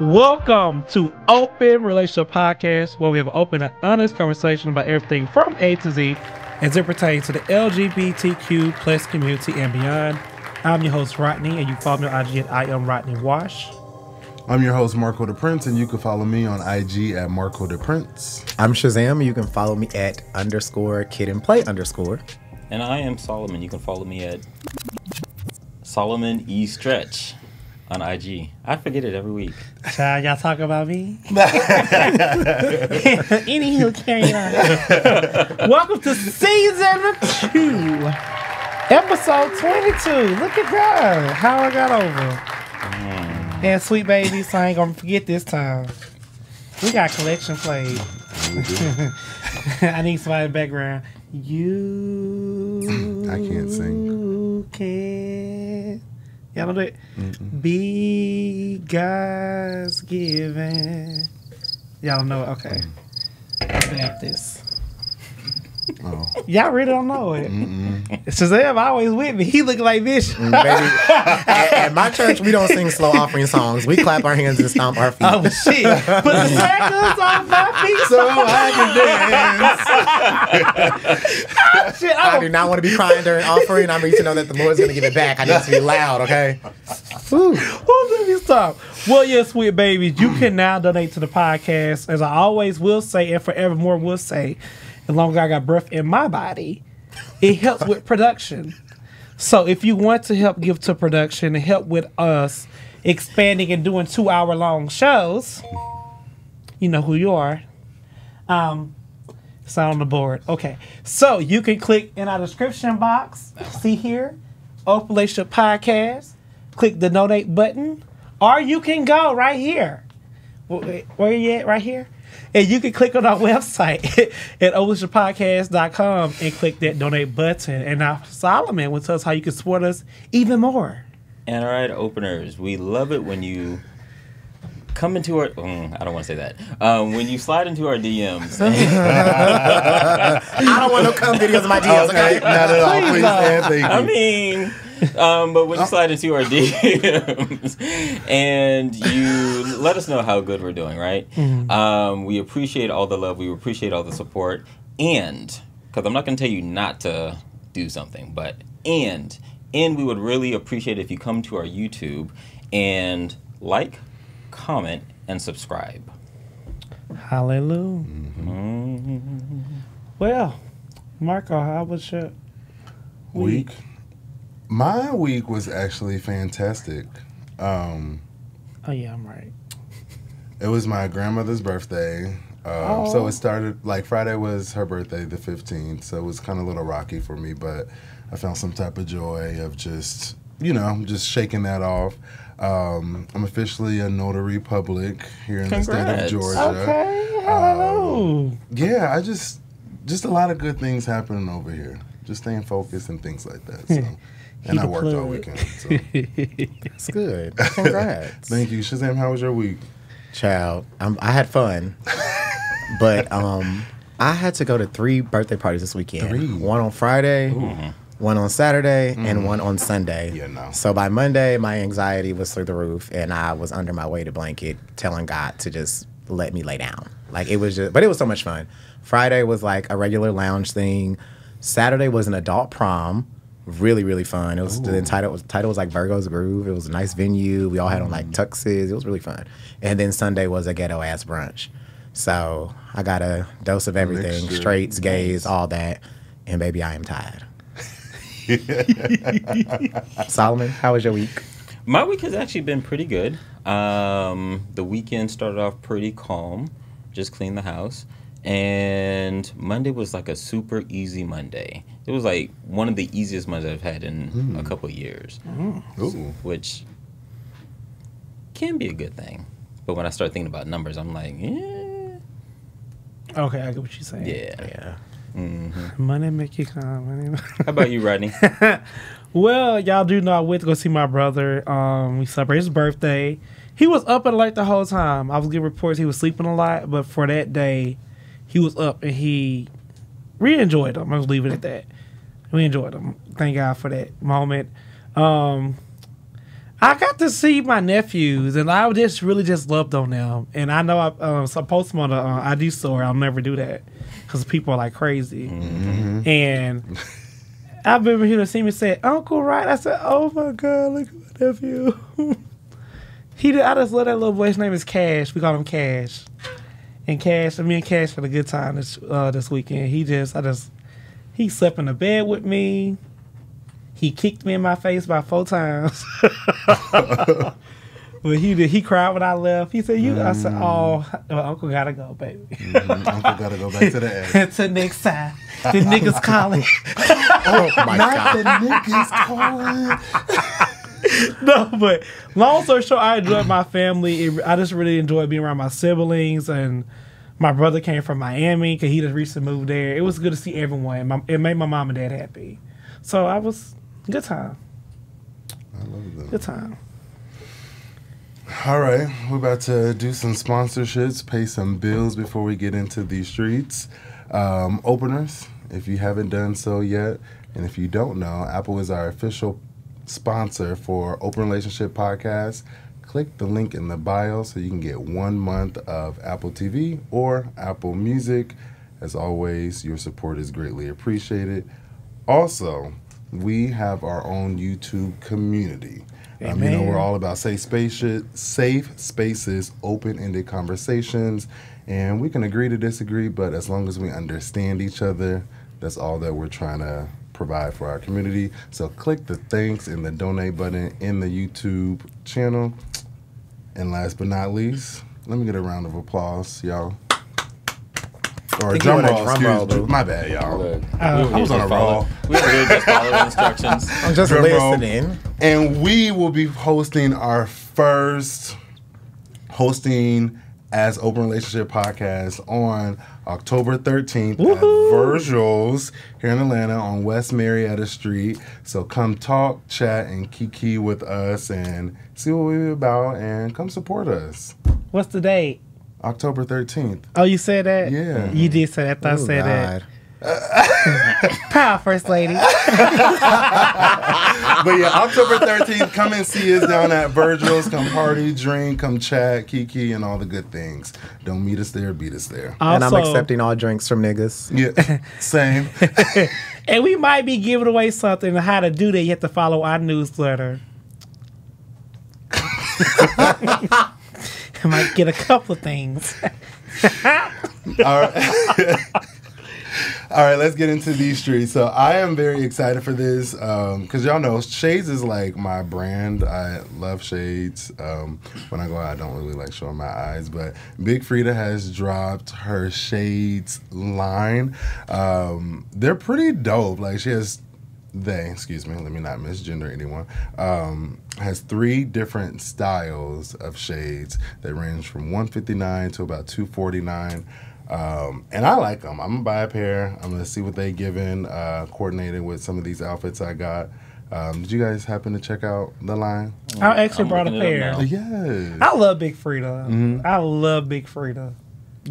Welcome to Open Relationship Podcast, where we have an open and honest conversation about everything from A to Z as it pertains to the LGBTQ plus community and beyond. I'm your host, Rodney, and you follow me on IG at I am Rodney Wash. I'm your host, Marco DePrence, and you can follow me on IG at Marco DePrence. I'm Shazam, and you can follow me at _kid-and-play_. And I am Solomon. You can follow me at Solomon E. Stretch on IG. I forget it every week. Child, y'all talk about me? Anywho, carry on. Welcome to season 2, episode 22. Look at that. How I got over. And sweet baby, so I ain't gonna forget this time. We got collection played. I need somebody in the background. I can't sing. Y'all know that? Be God's given. Y'all know it? Okay. Back this. Oh. Y'all really don't know it. Shazam always with me. He look like this. Baby, at my church, we don't sing slow offering songs. We clap our hands and stomp our feet. Oh, shit. Put the shackles on my feet So I can dance. Shit, I do not want to be crying during offering. I need to know that the Lord's going to give it back. I need to be loud, okay? Woo. Let me stop. Well, yes, sweet babies, you can now donate to the podcast. As I always will say, and forevermore will say, as long as I got breath in my body, it helps with production. So if you want to help give to production and help with us expanding and doing 2-hour-long shows, you know who you are. It's on the board. Okay. So you can click in our description box. See here, Open Relationship Podcast. Click the donate button. Or you can go right here. Where you at? Right here? And you can click on our website at openrelationshippodcast.com and click that donate button. And now Solomon will tell us how you can support us even more. And all right, openers, we love it when you come into our... I don't want to say that. When you slide into our DMs. I don't want no cum videos of my DMs, okay? Not at all. Please and thank you. I mean... but when you slide into our DMs and you let us know how good we're doing, right? We appreciate all the love. We appreciate all the support. And, because I'm not going to tell you not to do something, but, and we would really appreciate if you come to our YouTube and like, comment, and subscribe. Hallelujah. Well, Marco, how was your week? My week was actually fantastic. Oh, yeah, I'm right. It was my grandmother's birthday. So it started, like, Friday was her birthday, the 15th. So it was kind of a little rocky for me, but I found some type of joy of just, just shaking that off. I'm officially a notary public here in the state of Georgia. Okay, hello. Yeah, just a lot of good things happening over here. Just staying focused and things like that. So. And I worked all weekend. So. That's good. Congrats. Thank you. Shazam, how was your week? Child, I had fun. But I had to go to 3 birthday parties this weekend. 3? One on Friday, one on Saturday, and one on Sunday. Yeah, no. So by Monday, my anxiety was through the roof, and I was under my weighted blanket telling God to just let me lay down. Like, it was just, but it was so much fun. Friday was like a regular lounge thing. Saturday was an adult prom. Really, really fun. It was the title was like Virgo's Groove. It was a nice venue. We all had on like tuxes. It was really fun. And then Sunday was a ghetto ass brunch. So I got a dose of everything, straights, gays, all that. And baby, I am tired. Solomon, how was your week? My week has actually been pretty good. The weekend started off pretty calm. Just cleaned the house. And Monday was like a super easy Monday. It was like one of the easiest Mondays I've had in a couple of years, which can be a good thing. But when I start thinking about numbers, I'm like, Okay, I get what you're saying. yeah. Money make you calm. How about you, Rodney? Well, y'all do know I went to go see my brother. We celebrated his birthday. He was up and alert the whole time. I was getting reports he was sleeping a lot, but for that day, he was up and we enjoyed him. I was leaving it at that. We enjoyed him. Thank God for that moment. I got to see my nephews, and I just really just loved on them. And I know I post them on the IG story. I'll never do that because people are like crazy. Mm-hmm. And I remember he would see me say, "Uncle Rod." I said, "Oh my God, look at my nephew." I just love that little boy. His name is Cash. We call him Cash. And Cash, me and Cash had a good time this weekend. He slept in the bed with me. He kicked me in my face about 4 times. But he cried when I left. He said, I said, "Oh, Uncle gotta go, baby." Mm-hmm. Uncle gotta go back to the edge. Until next time. The niggas calling. Oh my God. The niggas calling. No, but long story short, I enjoyed my family. I just really enjoyed being around my siblings, and my brother came from Miami because he just recently moved there. It was good to see everyone. It made my mom and dad happy. So good time. I love that. Good time. All right, we're about to do some sponsorships, pay some bills before we get into these streets. Openers, if you haven't done so yet, and if you don't know, Apple is our official sponsor for Open Relationship Podcast. Click the link in the bio so you can get 1 month of Apple TV or Apple Music. As always, your support is greatly appreciated. Also, we have our own YouTube community. We're all about safe spaces, open-ended conversations, and we can agree to disagree, but as long as we understand each other, that's all that we're trying to provide for our community. So click the thanks and the donate button in the YouTube channel. And last but not least, let me get a round of applause, y'all. Or a drum roll, excuse me. My bad, y'all. I was on a roll. We were here just following instructions. I'm just listening. And we will be hosting our first hosting as Open Relationship Podcast on October 13th at Virgil's here in Atlanta on West Marietta Street. So come talk, chat, and kiki with us and see what we're about and come support us. What's the date? October 13th. Oh, you said that? Yeah. You did say that. I thought I said that. Proud First Lady. But yeah, October 13th, come and see us down at Virgil's. Come party, drink, come chat, kiki, and all the good things. Don't meet us there, beat us there. Also, and I'm accepting all drinks from niggas. Yeah, same. And we might be giving away something. How to do that, you have to follow our newsletter. I might get a couple of things. All right. All right, let's get into these streets. So I am very excited for this because y'all know Shades is like my brand. I love Shades. When I go out, I don't really like showing my eyes. But Big Frida has dropped her Shades line. They're pretty dope. Like excuse me, let me not misgender anyone, has 3 different styles of shades that range from $159 to about $249. And I like them. I'm going to buy a pair. I'm going to see what they giving, coordinated with some of these outfits I got. Did you guys happen to check out the line? I actually brought a pair. Yes. I love Big Frida. Mm-hmm. I love Big Frida.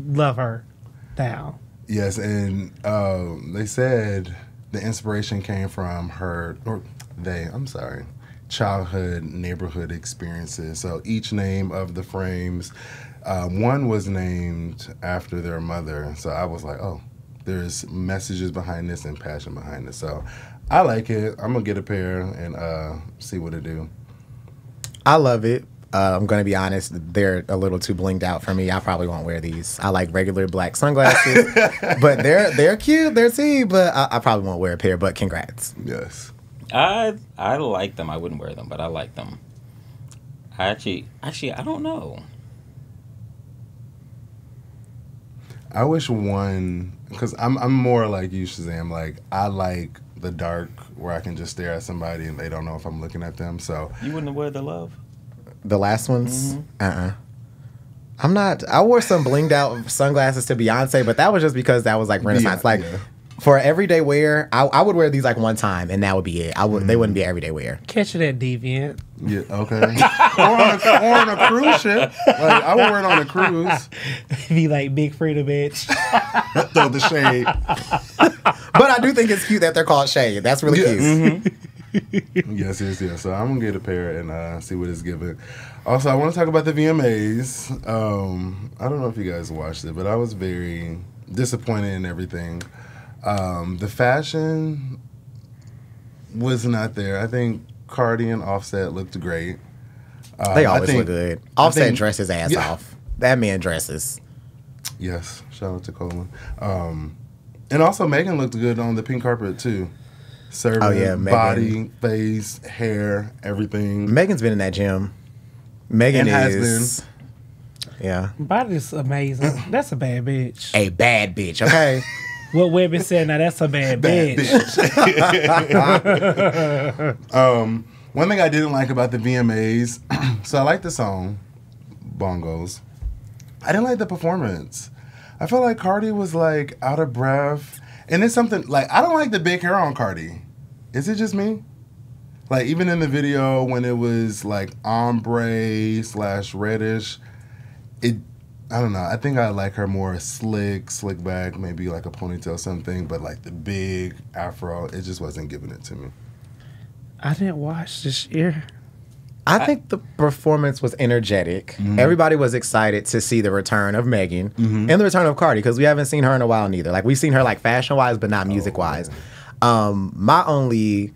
Love her. Down. Yes, and they said the inspiration came from childhood neighborhood experiences. So each name of the frames, one was named after their mother. So I was like, oh, there's messages behind this and passion behind this. So I like it. I'm going to get a pair and see what it do. I love it. I'm going to be honest, they're a little too blinged out for me. I probably won't wear these. I like regular black sunglasses, but they're cute. They're tea, but I probably won't wear a pair, but congrats. Yes. I like them. I wouldn't wear them, but I like them. Actually, I don't know. I wish one, because I'm more like you, Shazam. Like, I like the dark where I can just stare at somebody and they don't know if I'm looking at them. So You wouldn't wear the love? The last ones? I'm not. I wore some blinged out sunglasses to Beyonce, but that was just because that was like Renaissance. For everyday wear, I would wear these like one time, and that would be it. They wouldn't be everyday wear. Catch it at Deviant. Yeah, okay. or on a cruise ship. Like, I would wear it on a cruise. Be like Big Frida, bitch. Throw the shade. But I do think it's cute that they're called shade. That's really cute. Mm-hmm. Yes. So I'm gonna get a pair and see what it's giving. Also, I want to talk about the VMAs. I don't know if you guys watched it, but I was very disappointed in everything. The fashion was not there. I think Cardi and Offset looked great. They always look good. Offset dresses his ass off. That man dresses. Yes, shout out to Coleman. And also Megan looked good on the pink carpet too. Serving body, face, hair, everything. Megan's been in that gym. Megan has been. Yeah. Body's amazing. That's a bad bitch. A bad bitch, okay? What Webby said, now that's a bad bitch. One thing I didn't like about the VMAs, so I like the song, Bongos. I didn't like the performance. I felt like Cardi was like out of breath. And it's something, like, I don't like the big hair on Cardi. Is it just me? Like, even in the video when it was like ombre / reddish, I don't know. I think I like her more slick back, maybe like a ponytail something, but like the big afro, it just wasn't giving it to me. I didn't watch this year. I think the performance was energetic. Mm-hmm. Everybody was excited to see the return of Megan and the return of Cardi because we haven't seen her in a while neither. Like, we've seen her like fashion-wise, but not music-wise. My only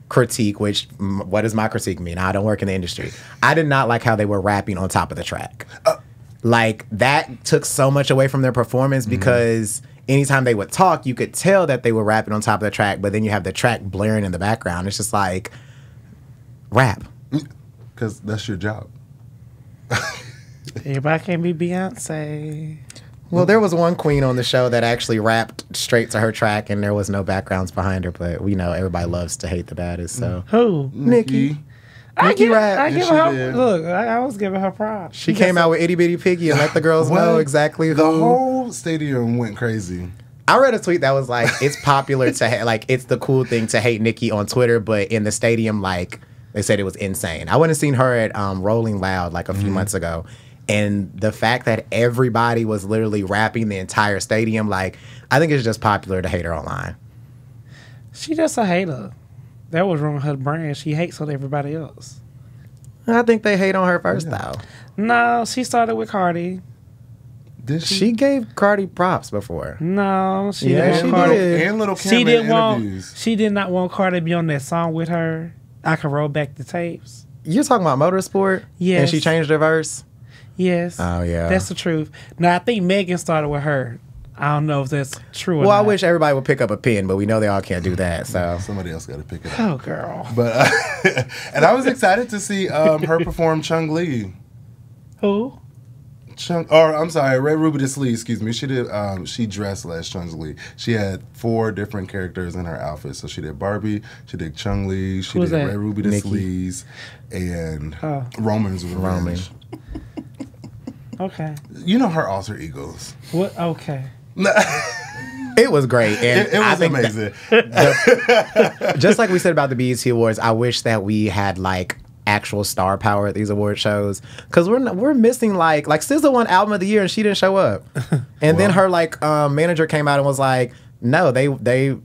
critique, what does my critique mean? I don't work in the industry. I did not like how they were rapping on top of the track. Like, that took so much away from their performance because anytime they would talk, you could tell that they were rapping on top of the track, but then you have the track blaring in the background. It's just like, rap. Because that's your job. Everybody can't be Beyonce. Well, there was one queen on the show that actually rapped straight to her track, and there was no backgrounds behind her, but we know everybody loves to hate the baddest, so. Who? Nikki. Nikki rap. I give her, look, I was giving her props. She came out with Itty Bitty Piggy and let the girls know exactly who. The whole stadium went crazy. I read a tweet that was like, it's popular to like, it's the cool thing to hate Nikki on Twitter, but in the stadium, like, they said it was insane. I went and seen her at Rolling Loud like a few months ago. And the fact that everybody was literally rapping the entire stadium, like, I think it's just popular to hate her online. She just a hater. That was wrong with her brand. She hates on everybody else. I think they hate on her first, though. No, she started with Cardi. Did she? She gave Cardi props before. No, she Yeah, didn't. she Cardi. did. And Little Kim She in didn't interviews. want. She did not want Cardi to be on that song with her. I can roll back the tapes. You're talking about Motorsport? Yes. And she changed her verse? Yes. Oh, yeah. That's the truth. Now, I think Megan started with her. I don't know if that's true or Well, not. I wish everybody would pick up a pen, but we know they all can't do that, so. Somebody else got to pick it up. Oh, girl. But and I was excited to see her perform Chung Lee. Who? I'm sorry, Red Ruby the Sleeve, excuse me. She did she dressed as Chung Lee. She had 4 different characters in her outfit. So she did Barbie, she did Chung Lee, she Who's did that? Red Ruby the Nikki. Sleeves, and Roman's Revenge. Okay. You know her alter egos. What? Okay. It was great. And It I was think amazing. just like we said about the BET Awards, I wish that we had like actual star power at these award shows because we're missing like SZA won album of the year and she didn't show up, and then her like manager came out and was like, no, they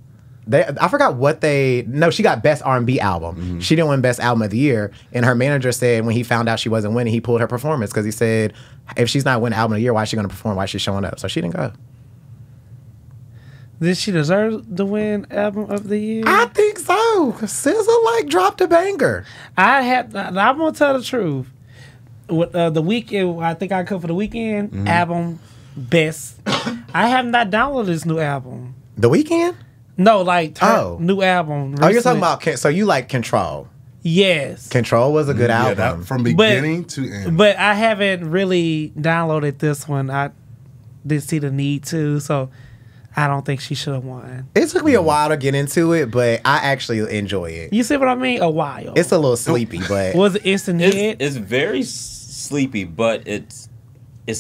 I forgot what she got best R&B album. She didn't win best album of the year, and her manager said when he found out she wasn't winning, he pulled her performance because he said if she's not winning album of the year, why is she going to perform? Why is she showing up? So she didn't go. Did she deserve to win album of the year? I think so. SZA like dropped a banger. I'm gonna tell the truth. With the weekend, I think I covered for the weekend album best. I have not downloaded this new album. The Weeknd? No, like new album. Oh, you're talking recently. about so you like Control? Yes, Control was a good Yeah, album. from beginning to end. but I haven't really downloaded this one. I didn't see the need to, so I don't think she should have won. It took me a while to get into it, but I actually enjoy it. You see what I mean? A while. It's a little sleepy, but Was it instant hit? It's very sleepy, but it's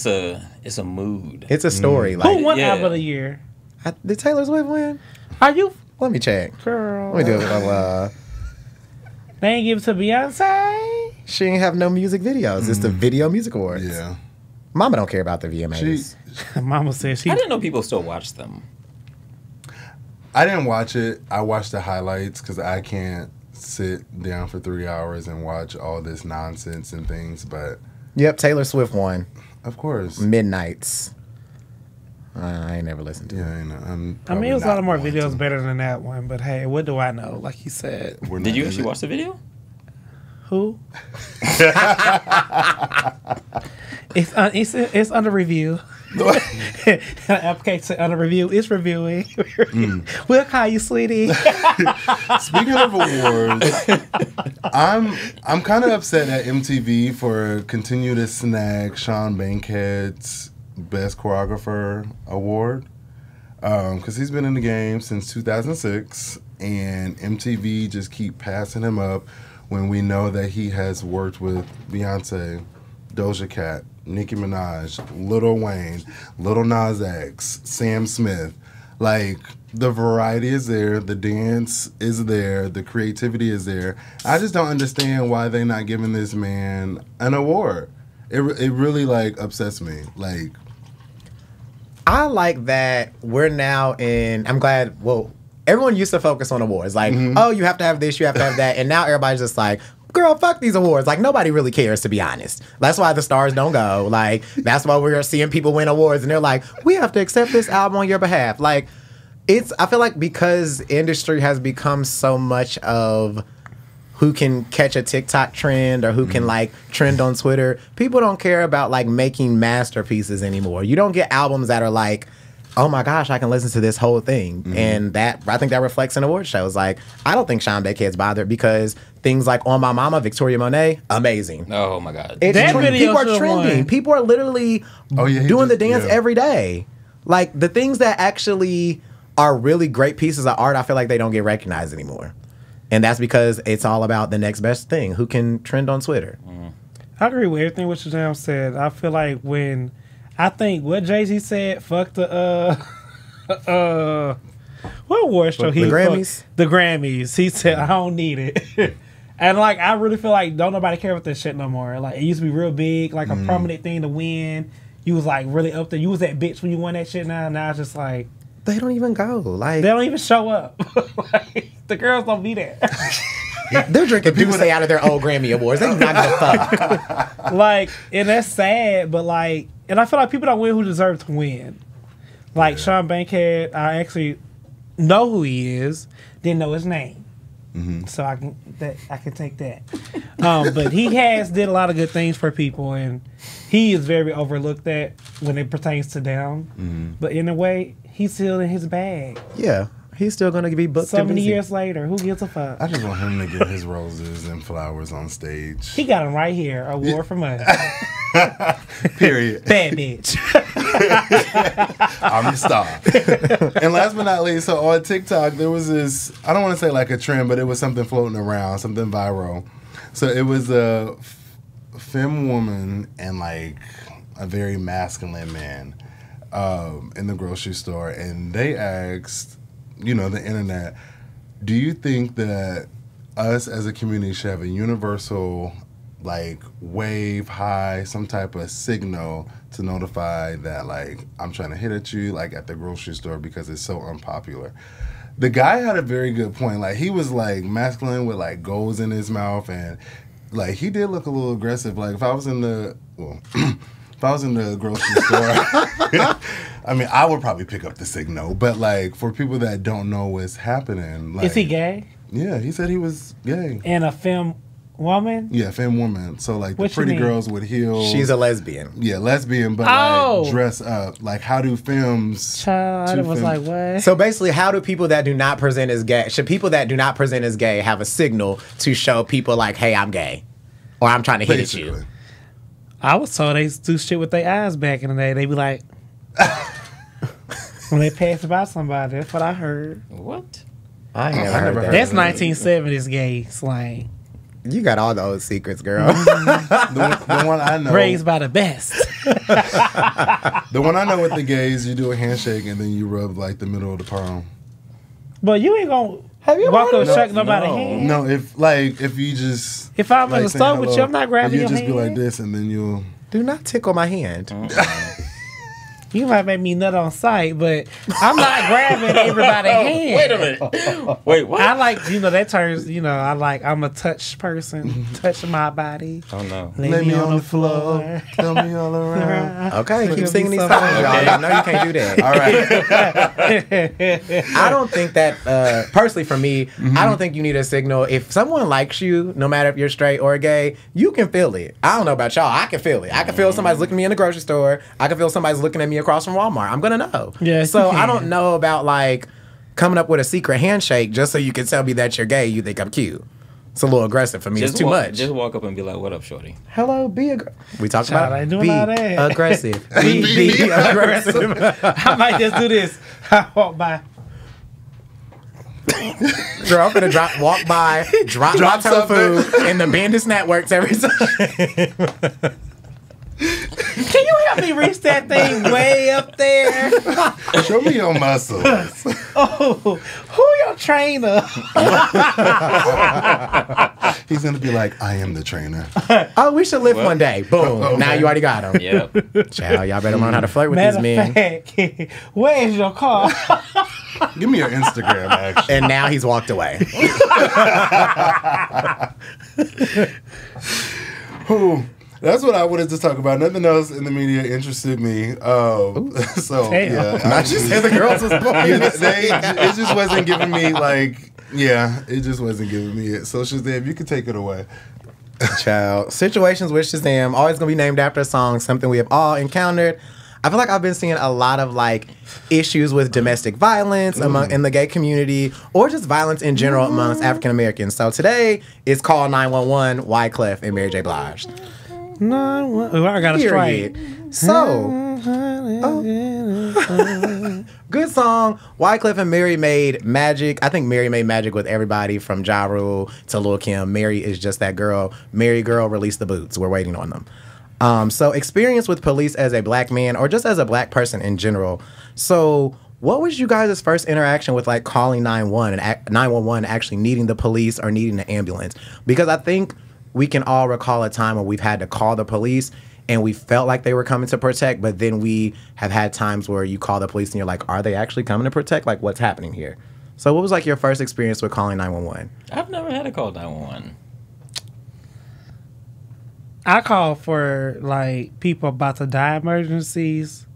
a mood. it's a story. Who Like, won yeah. album of the year? did Taylor Swift win? Are you Let me check. girl? Let me do it. They ain't give it to Beyonce. She ain't have no music videos. It's the Video Music Awards. Yeah. Mama don't care about the VMAs. Mama said she. I didn't know people still watch them. I didn't watch it. I watched the highlights because I can't sit down for 3 hours and watch all this nonsense and things, but Yep, Taylor Swift won. of course. Midnights. I ain't never listened to it. Yeah, you know, I mean, it was a lot more videos better than that one, but hey, what do I know? Like you said. Did you actually watch the video? Who? It's under review. Application under review. It's reviewing. We'll call you, sweetie. Speaking of awards, I'm kind of upset at MTV for continue to snag Sean Bankhead's Best Choreographer award because he's been in the game since 2006, and MTV just keep passing him up when we know that he has worked with Beyonce, Doja Cat, Nicki Minaj, Lil Wayne, Lil Nas X, Sam Smith. Like, the variety is there, the dance is there, the creativity is there. I just don't understand why they're not giving this man an award. It really, like, upsets me. Like, I like that we're now in. I'm glad. Well, everyone used to focus on awards. Like, oh, you have to have this, you have to have that. And now everybody's just like, girl, fuck these awards. Like, nobody really cares, to be honest. That's why the stars don't go. Like, that's why we're seeing people win awards. And they're like, we have to accept this album on your behalf. Like, I feel like because industry has become so much of who can catch a TikTok trend or who can, like, trend on Twitter, people don't care about, like, making masterpieces anymore. You don't get albums that are like, oh my gosh, I can listen to this whole thing. And I think that reflects in award shows. Like, I don't think Sean Bankhead's bothered because things like On My Mama, Victoria Monet, amazing. Oh my God. People are trending. People are literally doing the dance every day. Like, the things that actually are really great pieces of art, I feel like they don't get recognized anymore. And that's because it's all about the next best thing. Who can trend on Twitter? I agree with everything what Shazam said. I feel like I think what Jay-Z said, fuck the what award show he the Grammys? The Grammys. He said, I don't need it. And like, I really feel like don't nobody care about this shit no more. Like, it used to be real big, like a prominent thing to win. You was like really up there. You was that bitch when you won that shit. Now it's just like They don't even go. Like, they don't even show up. Like, the girls don't be there. they're drinking Douce out of their old Grammy Awards. They do not give a fuck. Like, and that's sad, but like, and I feel like people don't win who deserve to win. Like Sean Bankhead, I actually know who he is, didn't know his name, so I can take that. But he did a lot of good things for people, and he is very overlooked at when it pertains to them. But in a way, he's still in his bag. Yeah. He's still going to be booked. So many years later, who gives a fuck? I just want him to get his roses and flowers on stage. He got them right here. Award from us. Period. Bad bitch. I'm the star. And last but not least, so on TikTok, there was this, I don't want to say like a trend, but it was something floating around, something viral. So it was a femme woman and like a very masculine man in the grocery store. And they asked, you know, the internet, do you think that us as a community should have a universal, like, wave, high, some type of signal to notify that, like, I'm trying to hit at you, like, at the grocery store because it's so unpopular? The guy had a very good point. Like, he was, like, masculine with, like, goals in his mouth, and, like, he did look a little aggressive. Like, if I was in the, if I was in the grocery store, I mean, I would probably pick up the signal. But, like, for people that don't know what's happening. Like, is he gay? Yeah, he said he was gay. And a femme woman? Yeah, femme woman. So, like, What the pretty you mean? girls with heels. She's a lesbian. Yeah, lesbian, but, like, dress up. Like, how do femmes... Child, I was like, what? So basically, how do people that do not present as gay, should people that do not present as gay have a signal to show people like, hey, I'm gay? Or I'm trying to hit at you? I was told they do shit with their eyes back in the day. They be like... when they pass by somebody. That's what I heard. What? I never heard that. That's 1970s gay slang. You got all the old secrets, girl. The one I know... Raised by the best. The one I know with the gays, you do a handshake and then you rub, like, the middle of the palm. But you ain't gonna walk up and shake nobody's hand. No, if you just... If I'm like, in the saying store with you, I'm not grabbing you your just hand. be like this and then you'll... Do not tickle my hand. You might make me nut on sight, but I'm not grabbing everybody's hand. Wait a minute. Wait, what? I like, that turns, I'm a touch person. Touch my body. Oh, no. Lay me on the floor. Tell me all around. Okay, keep singing these songs, y'all. Y'all know you can't do that. All right. I don't think that, personally for me, I don't think you need a signal. If someone likes you, no matter if you're straight or gay, you can feel it. I don't know about y'all. I can feel it. I can feel somebody's looking at me in the grocery store. I can feel somebody's looking at me across from Walmart. I'm going to know. Yeah, so I don't know about like coming up with a secret handshake just so you can tell me that you're gay. You think I'm cute. It's a little aggressive for me. It's too much. Just walk up and be like, "What up, shorty?" Hello, be aggressive. We talked about I ain't doing all that. aggressive. Be aggressive. I might just do this. I walk by. Girl, I'm gonna walk by, drop my tofu in the Bandits networks every time. Can you help me reach that thing way up there? Show me your muscles. Oh, who your trainer? He's going to be like, I am the trainer. Oh, we should lift one day. Boom. Okay. Now you already got him. Yep. Child, y'all better learn how to flirt with Matter these men. Fact, where's your car? Give me your Instagram, actually. And now he's walked away. Whew. That's what I wanted to talk about. Nothing else in the media interested me. So, yeah. I just said the girls was boring. It just wasn't giving me, it just wasn't giving me it. So, Shazam, you can take it away. Child. Situations with Shazam, always going to be named after a song, something we have all encountered. I feel like I've been seeing a lot of issues with domestic violence in the gay community, or just violence in general amongst African Americans. So today it's called 911, Wyclef and Mary J. Blige. I got a strike. So, good song. Wyclef and Mary made magic. I think Mary made magic with everybody from Ja Rule to Lil' Kim. Mary is just that girl. Mary girl, release the boots. We're waiting on them. So experience with police as a black man or just as a black person in general. So what was you guys' first interaction with calling 911 actually needing the police or needing the ambulance? Because I think we can all recall a time when we've had to call the police and we felt like they were coming to protect, but then we have had times where you call the police and you're like, are they actually coming to protect? What's happening here? So what was your first experience with calling 911? I've never had to call 911. I call for people about to die emergencies.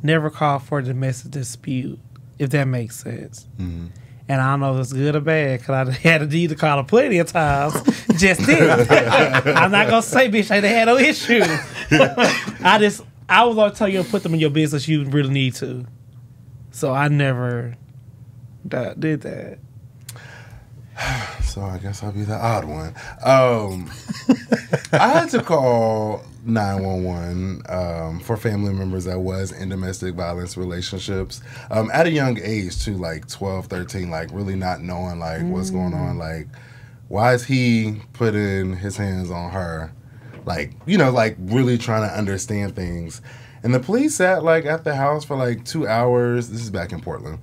Never call for a domestic dispute, if that makes sense. Mm-hmm. And I don't know if it's good or bad, because I had to need to call them plenty of times. Just didn't. I'm not going to say, bitch, I had no issue. I was going to tell you to put them in your business you really need to. So I never did that. So I guess I'll be the odd one. I had to call 911 for family members that was in domestic violence relationships at a young age too, 12, 13, really not knowing what's going on. Why is he putting his hands on her? Really trying to understand things. And the police sat at the house for 2 hours. This is back in Portland.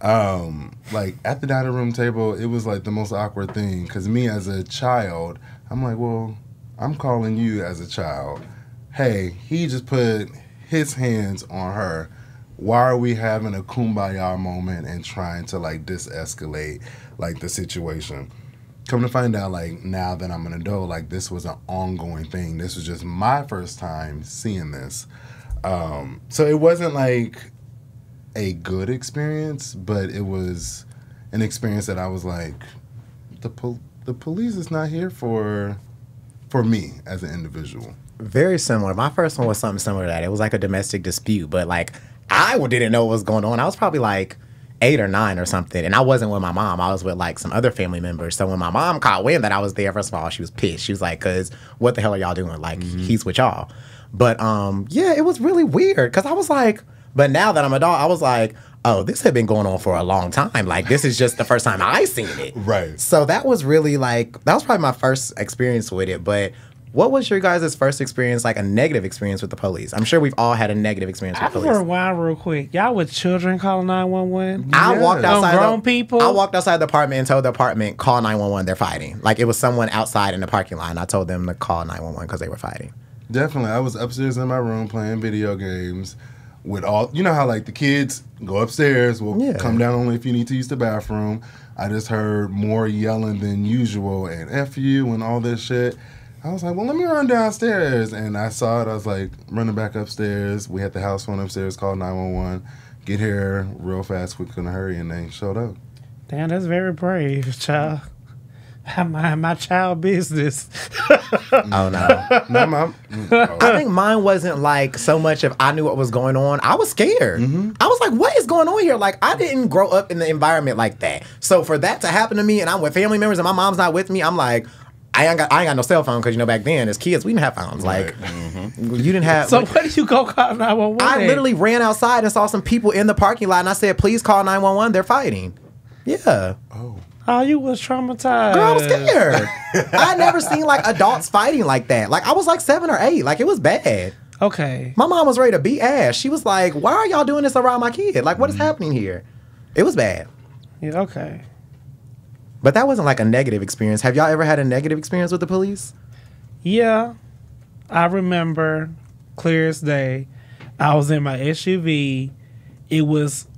At the dining room table, it was the most awkward thing, because me as a child, I'm well, I'm calling you as a child. Hey, he just put his hands on her. Why are we having a kumbaya moment and trying to de-escalate the situation? Come to find out now that I'm an adult, this was an ongoing thing. This was just my first time seeing this. So it wasn't a good experience, but it was an experience that I was the police is not here for me as an individual. Very similar. My first one was something similar to that. It was a domestic dispute, but I didn't know what was going on. I was probably 8 or 9 or something, and I wasn't with my mom. I was with some other family members. So when my mom caught wind that I was there, first of all, she was pissed. She was cause what the hell are y'all doing? He's with y'all. But yeah, it was really weird, because I was but now that I'm an adult, I was oh, this had been going on for a long time. This is just the first time I seen it. Right. So that was really that was probably my first experience with it. But what was your guys' first experience, a negative experience with the police? I'm sure we've all had a negative experience with police. For a while, real quick. Y'all with children calling 911? I walked outside. Grown people? I walked outside the apartment and told the apartment, call 911, they're fighting. It was someone outside in the parking lot, and I told them to call 911 because they were fighting. Definitely. I was upstairs in my room playing video games with all, you know how like the kids go upstairs, will Yeah. come down only if you need to use the bathroom. I just heard more yelling than usual and F you and all this shit. I was like, well, let me run downstairs. And I saw it. I was like, running back upstairs. We had the house phone upstairs, called 911. Get here real fast, quick in a hurry, and they showed up. Damn, that's very brave, child. I mind my child business. Oh, no. No, Mom. I think mine wasn't like so much if I knew what was going on. I was scared. I was like, what is going on here? Like, I didn't grow up in the environment like that. So for that to happen to me and I'm with family members and my mom's not with me, I'm like, I ain't got no cell phone because, you know, back then as kids, we didn't have phones. Like, you didn't have... So where did you go call 911? I literally ran outside and saw some people in the parking lot and I said, please call 911. They're fighting. Yeah. Oh, you was traumatized. Girl, I was scared. I never seen like adults fighting like that. Like I was like 7 or 8. Like it was bad. Okay. My mom was ready to beat ass. She was like, why are y'all doing this around my kid? Like what is happening here? It was bad. Yeah, okay. But that wasn't like a negative experience. Have y'all ever had a negative experience with the police? Yeah. I remember clear as day. I was in my SUV. It was,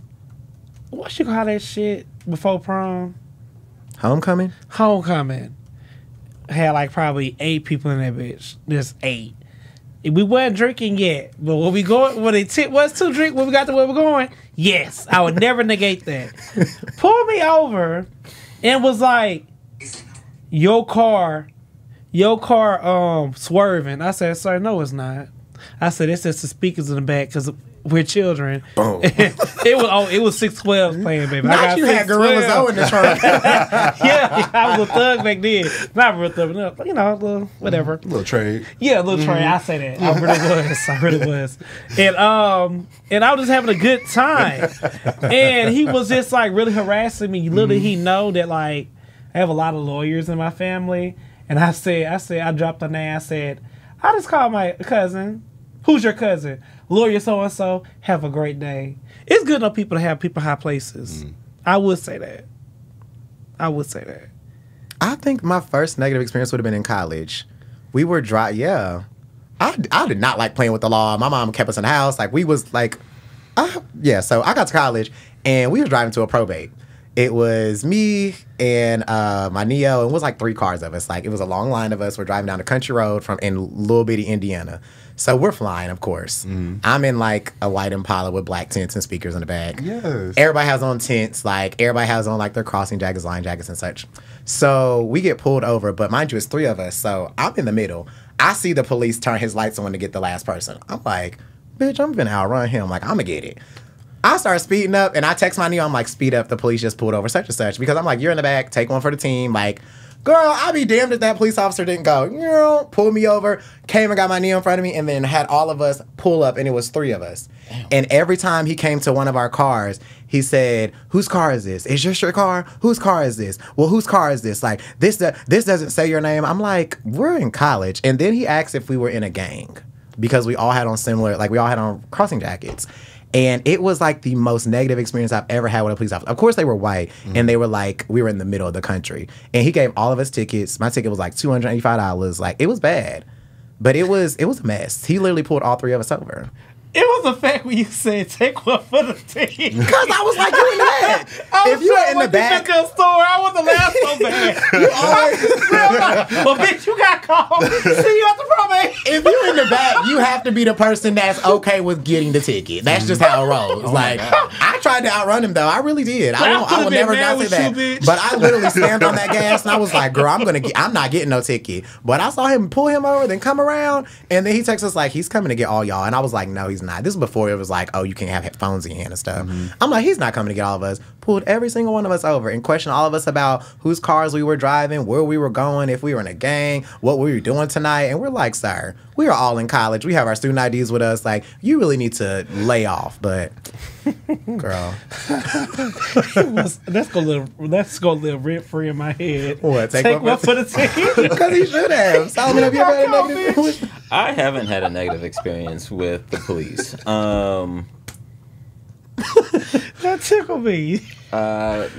what you call that shit before prom? Homecoming? Homecoming. Had like probably 8 people in that bitch. Just 8. We weren't drinking yet, but when we go, when the tip was to drink, when we got to where we're going, yes, I would never negate that. Pulled me over and was like, your car swerving. I said, sir, no, it's not. I said, it's just the speakers in the back because we're children. Boom. it was 612 playing, baby. Not you had Gorillas O in the trunk. Yeah, I was a thug back then. Not a real thug, but you know, a little whatever. A little trade. Yeah, a little trade. I say that. I really was. And I was just having a good time. And he was just like really harassing me. Literally, he know that like I have a lot of lawyers in my family. And I dropped a name. I said, I just called my cousin. Who's your cousin? Lawyer so-and-so. Have a great day. It's good enough people to have people high places. I would say that. I think my first negative experience would have been in college. We were I did not like playing with the law. My mom kept us in the house. Like we was like, so I got to college and we were driving to a probate. It was me and my Neo, and it was like 3 cars of us. Like it was a long line of us. We're driving down the country road in little bitty Indiana. So we're flying, of course. I'm in like a white Impala with black tents and speakers in the back. Yes. Everybody has on tents. Like everybody has on like their crossing jackets, line jackets, and such. So we get pulled over, but mind you, it's 3 of us. So I'm in the middle. I see the police turn his lights on to get the last person. I'm like, bitch, I'm gonna outrun him. Like I'm gonna get it. I start speeding up, and I text my Neo. I'm like, speed up. The police just pulled over such and such. Because I'm like, you're in the back. Take one for the team. Like, girl, I'll be damned if that police officer didn't go, you know, pull me over, came and got my Neo in front of me, and then had all of us pull up, and it was 3 of us. Damn. And every time he came to one of our cars, he said, whose car is this? Is this your car? Whose car is this? Well, whose car is this? Like, this doesn't say your name. I'm like, we're in college. And then he asked if we were in a gang. Because we all had on crossing jackets. And it was like the most negative experience I've ever had with a police officer. Of course, they were white, and they were like, we were in the middle of the country. And he gave all of us tickets. My ticket was like $285. Like, it was bad. But it was a mess. He literally pulled all 3 of us over. It was a fact when you said take one for the team. Because I was like, you in the back. If you were in the back. You store, I was the last so bad. Well, bitch, you got called. See you at the probate. If you're in the back, you have to be the person that's okay with getting the ticket. That's just how it rolls. Like, I tried to outrun him, though. I really did. I will never not say that. You, but I literally slammed on that gas, and I was like, girl, I'm not getting no ticket. But I saw him pull him over, then come around, and then he texts us like, he's coming to get all y'all. And I was like, no, he's not. This is before it was like, oh, you can't have phones in your hand and stuff. I'm like, he's not coming to get all of us. Pulled every single one of us over and questioned all of us about whose cars we were driving, where we were going, if we were in a gang, what we were doing tonight. And we're like, sir, we are all in college. We have our student IDs with us. Like, you really need to lay off. But, girl. Let's go live rent free in my head. What? Take one for the team? Because he should have. Solomon, have you ever had a negative? I haven't had a negative experience with the police. That tickled me. Okay.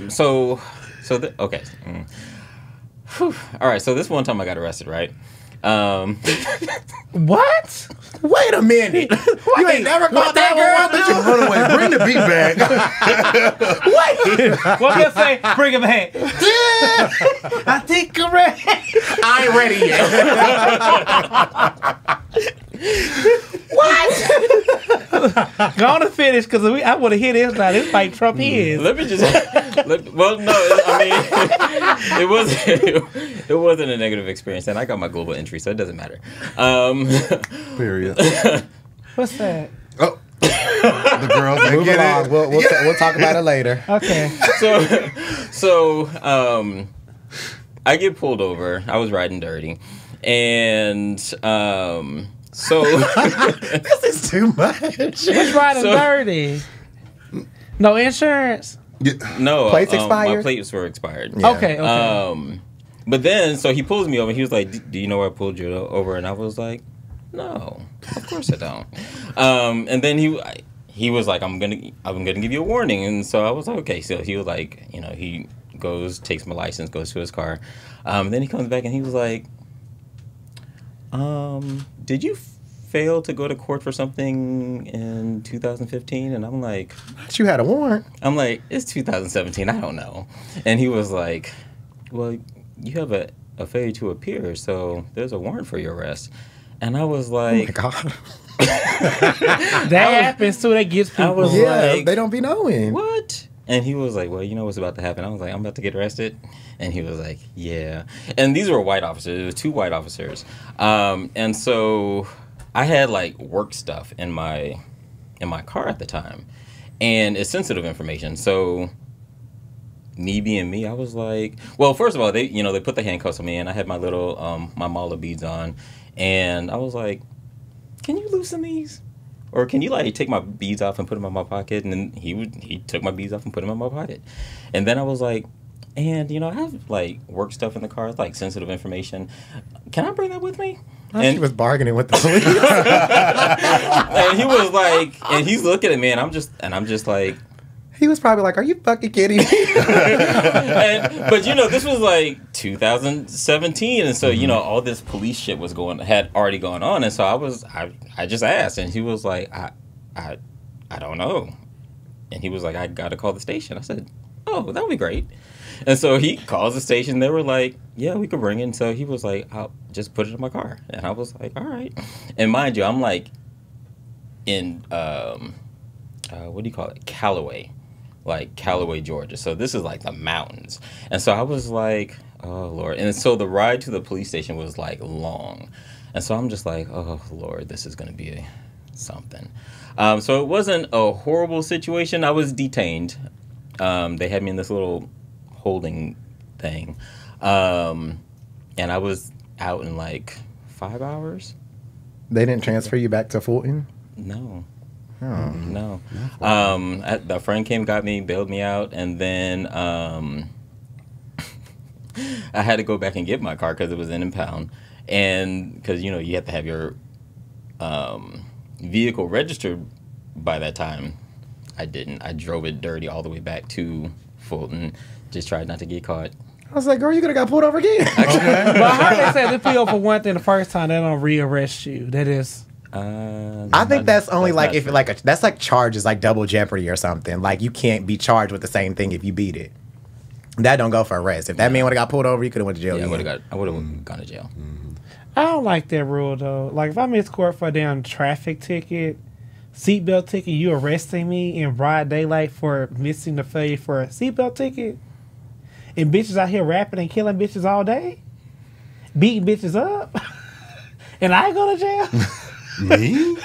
All right. So this one time I got arrested, right? What? Wait a minute. You ain't never caught that girl? Hold on, wait. Bring the beat back. Wait. Well, let's say, bring him back. I think I'm ready. I ain't ready yet. What? Go on and finish, because I want to hear this now. This like Trump is. Let me just. Well, no, I mean, it wasn't a negative experience, and I got my global entry, so it doesn't matter. Period. What's that? Oh, the girls ain't Move get along. it. We'll talk about it later. Okay. So, I get pulled over. I was riding dirty, and so This is too much. What's riding dirty? No insurance? no, Plates expired? my plates were expired. Yeah. Okay. But then, so he pulls me over. He was like, "Do you know where I pulled you over?" And I was like, "No, of course I don't." And then he was like, "I'm gonna give you a warning." And so I was like, "Okay." So he was like, he goes, takes my license, goes to his car. Then he comes back and he was like, "Did you fail to go to court for something in 2015?" And I'm like, You had a warrant. "It's 2017. I don't know." And he was like, "Well, you have a failure to appear, so there's a warrant for your arrest." And I was like, Oh my God. That happens too. That gets people. I was Yeah, like, they don't be knowing. "What?" And he was like, "Well, you know what's about to happen." I was like, "I'm about to get arrested." And he was like, "Yeah." And these were white officers. There were 2 white officers. And so I had like work stuff in my car at the time, and it's sensitive information. So me being me, I was like, well, first of all, they put the handcuffs on me, and I had my little my mala beads on, and I was like, "Can you loosen these? Or can you like take my beads off and put them in my pocket?" And then he took my beads off and put them in my pocket. And then I was like, "And I have like work stuff in the car, like sensitive information. Can I bring that with me?" And he was bargaining with the police. And he was like, and he's looking at me, and I'm just like, He was probably like, "Are you fucking kidding me?" but this was like 2017, and so all this police shit had already gone on, and so I just asked, and he was like, I don't know, and he was like, "I gotta call the station." I said, "Oh, that would be great." And so he calls the station. They were like, "Yeah, we could bring it." And so he was like, "I'll just put it in my car," and I was like, "All right." And mind you, I'm like in what do you call it, Callaway, Georgia. So this is like the mountains. And so I was like, "Oh Lord." And so the ride to the police station was like long. And so I'm just like, "Oh Lord, this is going to be something." So it wasn't a horrible situation. I was detained. They had me in this little holding thing. And I was out in like 5 hours. They didn't transfer you back to Fulton? No. Oh. No. The friend came, got me, bailed me out, and then I had to go back and get my car because it was in impound, and because you have to have your vehicle registered by that time. I didn't. I drove it dirty all the way back to Fulton. Just tried not to get caught. I was like, "Girl, you could have got pulled over again." But I heard they said they put you over for one thing the first time, they don't rearrest you. That is. I think that's only like if that's like charges like double jeopardy or something. Like you can't be charged with the same thing if you beat it. That don't go for arrest. If that man would have got pulled over, he could have went to jail. Yeah, again. I would have gone to jail. I don't like that rule though. Like if I miss court for a damn traffic ticket, seatbelt ticket, you arresting me in broad daylight for missing the failure for a seatbelt ticket, and bitches out here rapping and killing bitches all day, beating bitches up, and I go to jail. Me?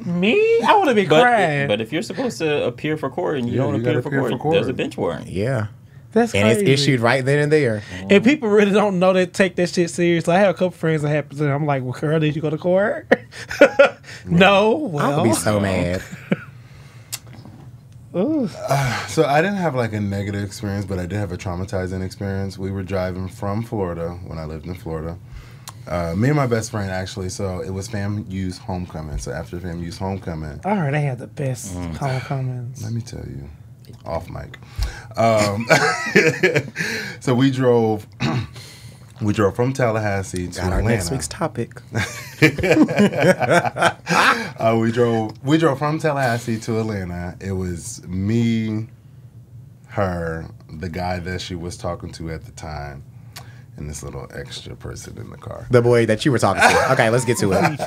Me? I would have been crying. But if you're supposed to appear for court and you Yeah, don't you appear gotta for court, there's a bench warrant. Yeah. That's And crazy. it's issued right then and there. And people really don't know they take that shit serious. I have a couple friends that happens, and I'm like, "Well, girl, did you go to court?" No. Well, I would be so mad. Ooh. So I didn't have like a negative experience, but I did have a traumatizing experience. We were driving from Florida when I lived in Florida. Me and my best friend actually. So it was FAMU's homecoming. So after FAMU's homecoming, I heard they had the best homecomings. let me tell you, off mic. So we drove We drove from Tallahassee to Got our Atlanta. next week's topic. We drove from Tallahassee to Atlanta. It was me, her, the guy that she was talking to at the time, and this little extra person in the car. The boy that you were talking to. Okay, let's get to it.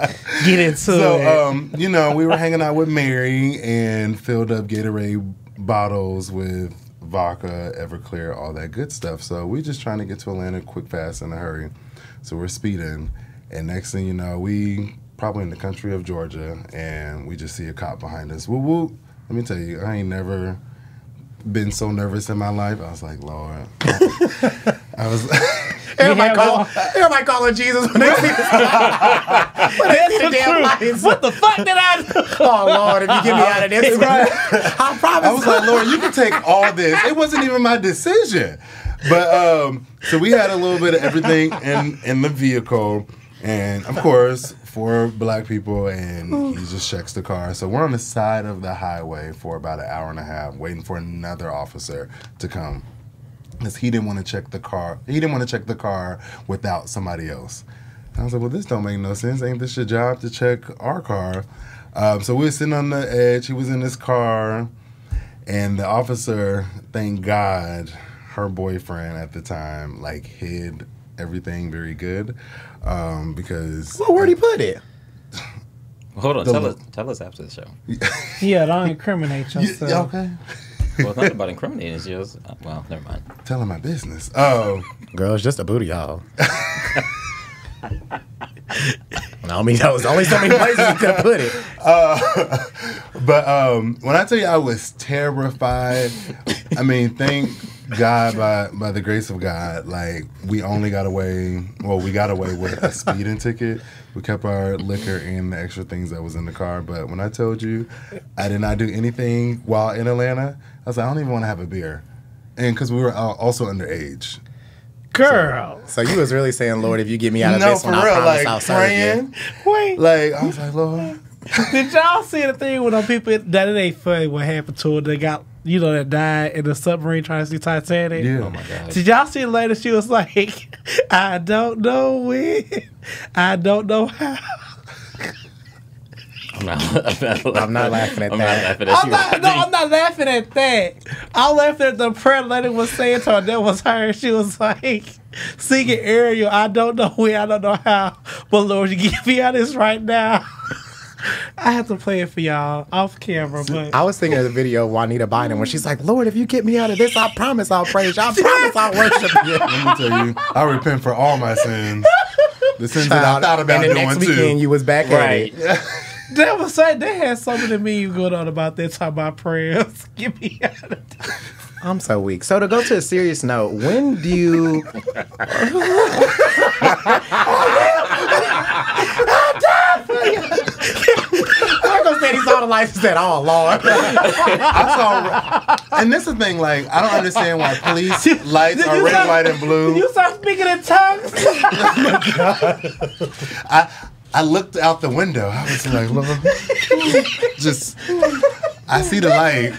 Get into it. So, we were hanging out with Mary and filled up Gatorade bottles with vodka, Everclear, all that good stuff. So we just trying to get to Atlanta quick, fast, in a hurry. So we're speeding, and next thing you know, we probably in the country of Georgia, and we just see a cop behind us. Woo woo! Let me tell you, I ain't never been so nervous in my life. I was like, Lord, I was. Everybody calling Jesus when they see the damn lights. What the fuck did I do? Oh, Lord, if you get me out of this, I promise. I was like, Lord, you can take all this. It wasn't even my decision. But, so we had a little bit of everything in the vehicle. And, of course, 4 black people, and he just checks the car. So we're on the side of the highway for about an hour and a half, waiting for another officer to come. Because he didn't want to check the car. He didn't want to check the car without somebody else. And I was like, well, this don't make no sense. Ain't this your job to check our car? So we were sitting on the edge. He was in his car. And the officer, thank God, her boyfriend at the time, hid everything very good. Because... Well, where'd he put it? Hold on. Tell us after the show. Yeah, don't incriminate yourself. Yeah, okay. Well, it's not about incriminating. It's just, well, never mind. Telling my business. Girl, it's just a booty, y'all. I mean, that was only so many places you could put it. But when I tell you I was terrified, I mean, thank God by the grace of God, we only got away, we got away with a speeding ticket. We kept our liquor and the extra things that was in the car. But when I told you I did not do anything while in Atlanta, I was like, I don't even want to have a beer. And because we were also underage. Girl. So you was really saying, Lord, if you get me out of this one, I promise I'll serve you. Wait. I was like, Lord. Did y'all see the thing with them people that it ain't funny what happened to them? They got, that died in the submarine trying to see Titanic? Yeah. Oh, my God. Did y'all see later? She was like, I don't know when. I don't know how. I'm not laughing at that. I'm not laughing at that. I'm laughing at the prayer lady was saying to her. That was her. She was like, singing Ariel, I don't know when, I don't know how. But Lord, you get me out of this right now. I have to play it for y'all off camera. But I was thinking of the video of Juanita Bynum when she's like, Lord, if you get me out of this, I promise I'll praise you. I promise I'll worship you. Let me tell you, I repent for all my sins. The sins that I thought about and the doing next too. weekend you was back at it. they was saying they had something to me going on about that talking about prayers. Get me out of this. I'm so weak. So to go to a serious note, when do you... I'm gonna say he saw the lights and said, oh, Lord. And this is the thing, I don't understand why police lights are red, white, and blue. You start speaking in tongues? Oh my God. I looked out the window. I was like, Lord, I see the light,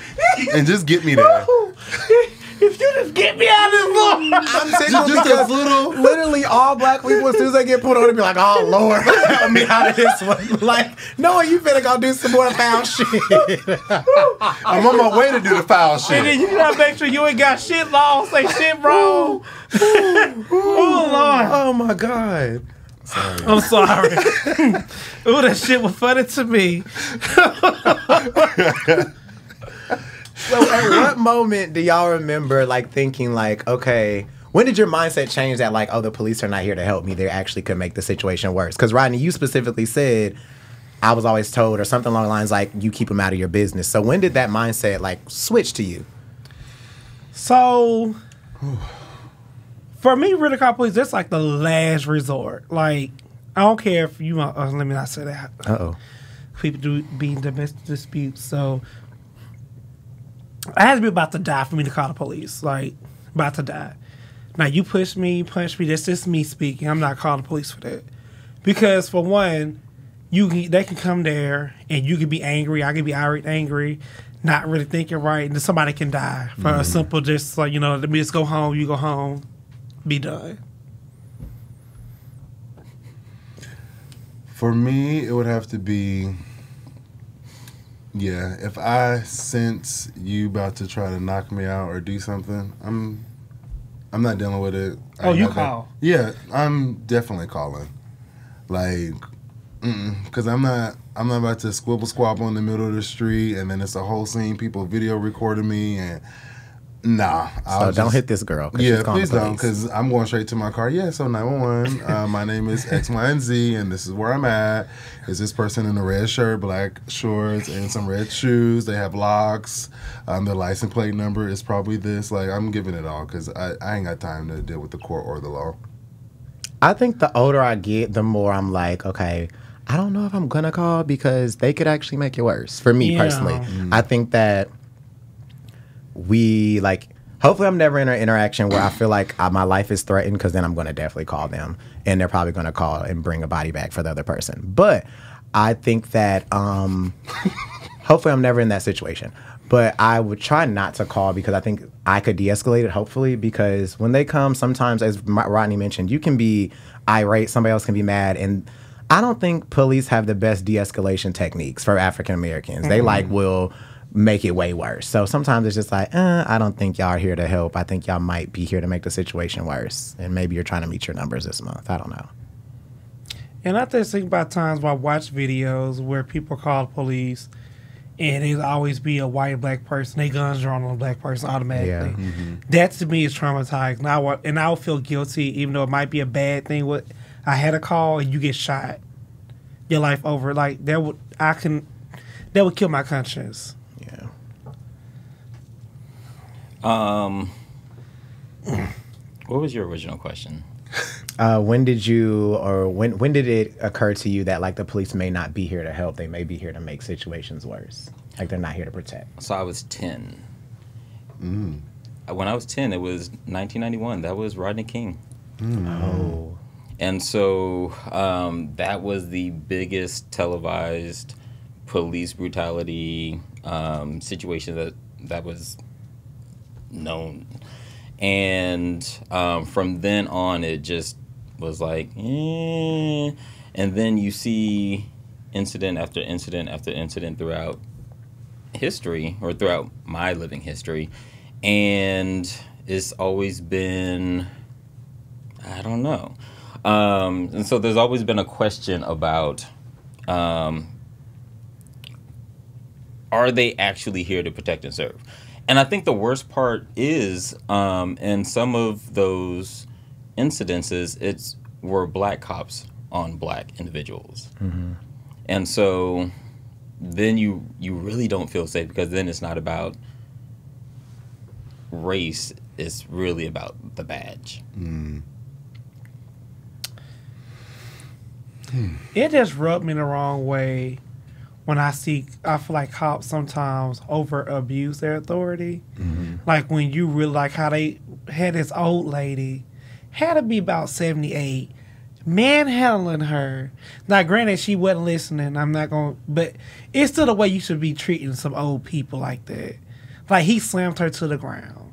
and just get me there. If you just get me out of this, Lord. I'm tickled because literally all black people, as soon as they get put on, they be like, oh, Lord, help me out of this one. Knowing you finna go do some more foul shit. I'm on my way to do the foul shit. And then you gotta make sure you ain't got shit lost, like shit wrong. Oh, Lord. Oh, my God. Sorry. I'm sorry. Ooh, that shit was funny to me. So at what moment do y'all remember thinking okay, when did your mindset change that the police are not here to help me, they actually could make the situation worse? Because Rodney, you specifically said I was always told or something along the lines you keep them out of your business. So when did that mindset switch to you? So for me, really call police, that's the last resort. I don't care if you want, let me not say that. Uh-oh. People do be in domestic disputes, so I had to be about to die for me to call the police. About to die. Now, you push me, punch me, that's just me speaking. I'm not calling the police for that. Because, for one, they can come there, and you can be angry, I can be irate angry, not really thinking right, and then somebody can die for a simple just, let me just go home, you go home, be done. For me, it would have to be, yeah, if I sense you about to try to knock me out or do something, I'm not dealing with it. Oh, you call? Yeah, I'm definitely calling. Like, because I'm not about to squibble squabble in the middle of the street and then it's a whole scene, people video recording me and nah. So don't hit this girl. Yeah, please don't, because I'm going straight to my car. Yeah, so 911. My name is X, Y, and Z, and this is where I'm at. Is this person in a red shirt, black shorts, and some red shoes? They have locks. Their license plate number is probably this. Like, I'm giving it all because I ain't got time to deal with the court or the law. I think the older I get, the more I'm like, okay, I don't know if I'm going to call because they could actually make it worse. For me personally, I think that hopefully I'm never in an interaction where I feel like my life is threatened, because then I'm going to definitely call them and they're probably going to call and bring a body back for the other person. But I think that hopefully I'm never in that situation. But I would try not to call because I think I could de-escalate it, hopefully, because when they come, sometimes, as Rodney mentioned, you can be irate, somebody else can be mad, and I don't think police have the best de-escalation techniques for African Americans. They will make it way worse. So sometimes it's just like, I don't think y'all are here to help. I think y'all might be here to make the situation worse. And maybe you're trying to meet your numbers this month. I don't know. And I just think about times where I watch videos where people call the police and it'll always be a white and black person. They guns drawn on a black person automatically. Yeah. That to me is traumatizing. And I would feel guilty, even though it might be a bad thing. I had a call and you get shot. Your life over. Like, that would kill my conscience. Yeah. What was your original question? When did it occur to you that, like, the police may not be here to help? They may be here to make situations worse. Like, they're not here to protect. So I was 10. When I was 10, it was 1991. That was Rodney King. Oh. And so that was the biggest televised police brutality situation that was known. And from then on, it just was like, And then you see incident after incident after incident throughout history, or throughout my living history. And it's always been, I don't know. And so there's always been a question about, are they actually here to protect and serve? And I think the worst part is, in some of those incidences, were black cops on black individuals. Mm-hmm. And so then you really don't feel safe, because then it's not about race, it's really about the badge. Mm. It just rubbed me the wrong way when I feel like cops sometimes over abuse their authority. Mm-hmm. Like when you really, like how they had this old lady, had to be about 78, manhandling her. Now, granted, she wasn't listening. But it's still the way you should be treating some old people like that. Like, he slammed her to the ground.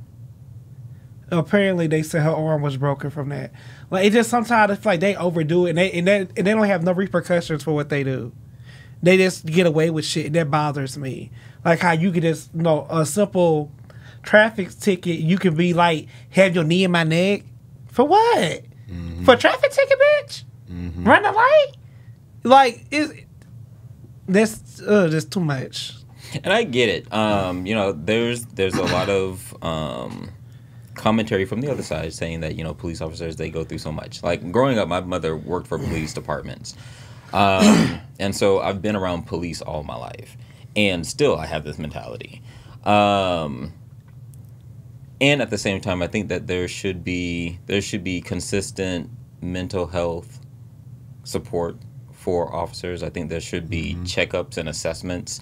Apparently, they said her arm was broken from that. Like, it just sometimes it's like they overdo it, and they don't have no repercussions for what they do. They just get away with shit, and that bothers me. Like how you could just, a simple traffic ticket, you can be like, have your knee in my neck. For what? Mm-hmm. For a traffic ticket, bitch? Mm-hmm. Run the light? Like, that's just too much. And I get it. There's a lot of commentary from the other side saying that, police officers, they go through so much. Like, growing up, my mother worked for police departments. And so I've been around police all my life. And still I have this mentality. And at the same time, I think that there should be consistent mental health support for officers. I think there should be checkups and assessments,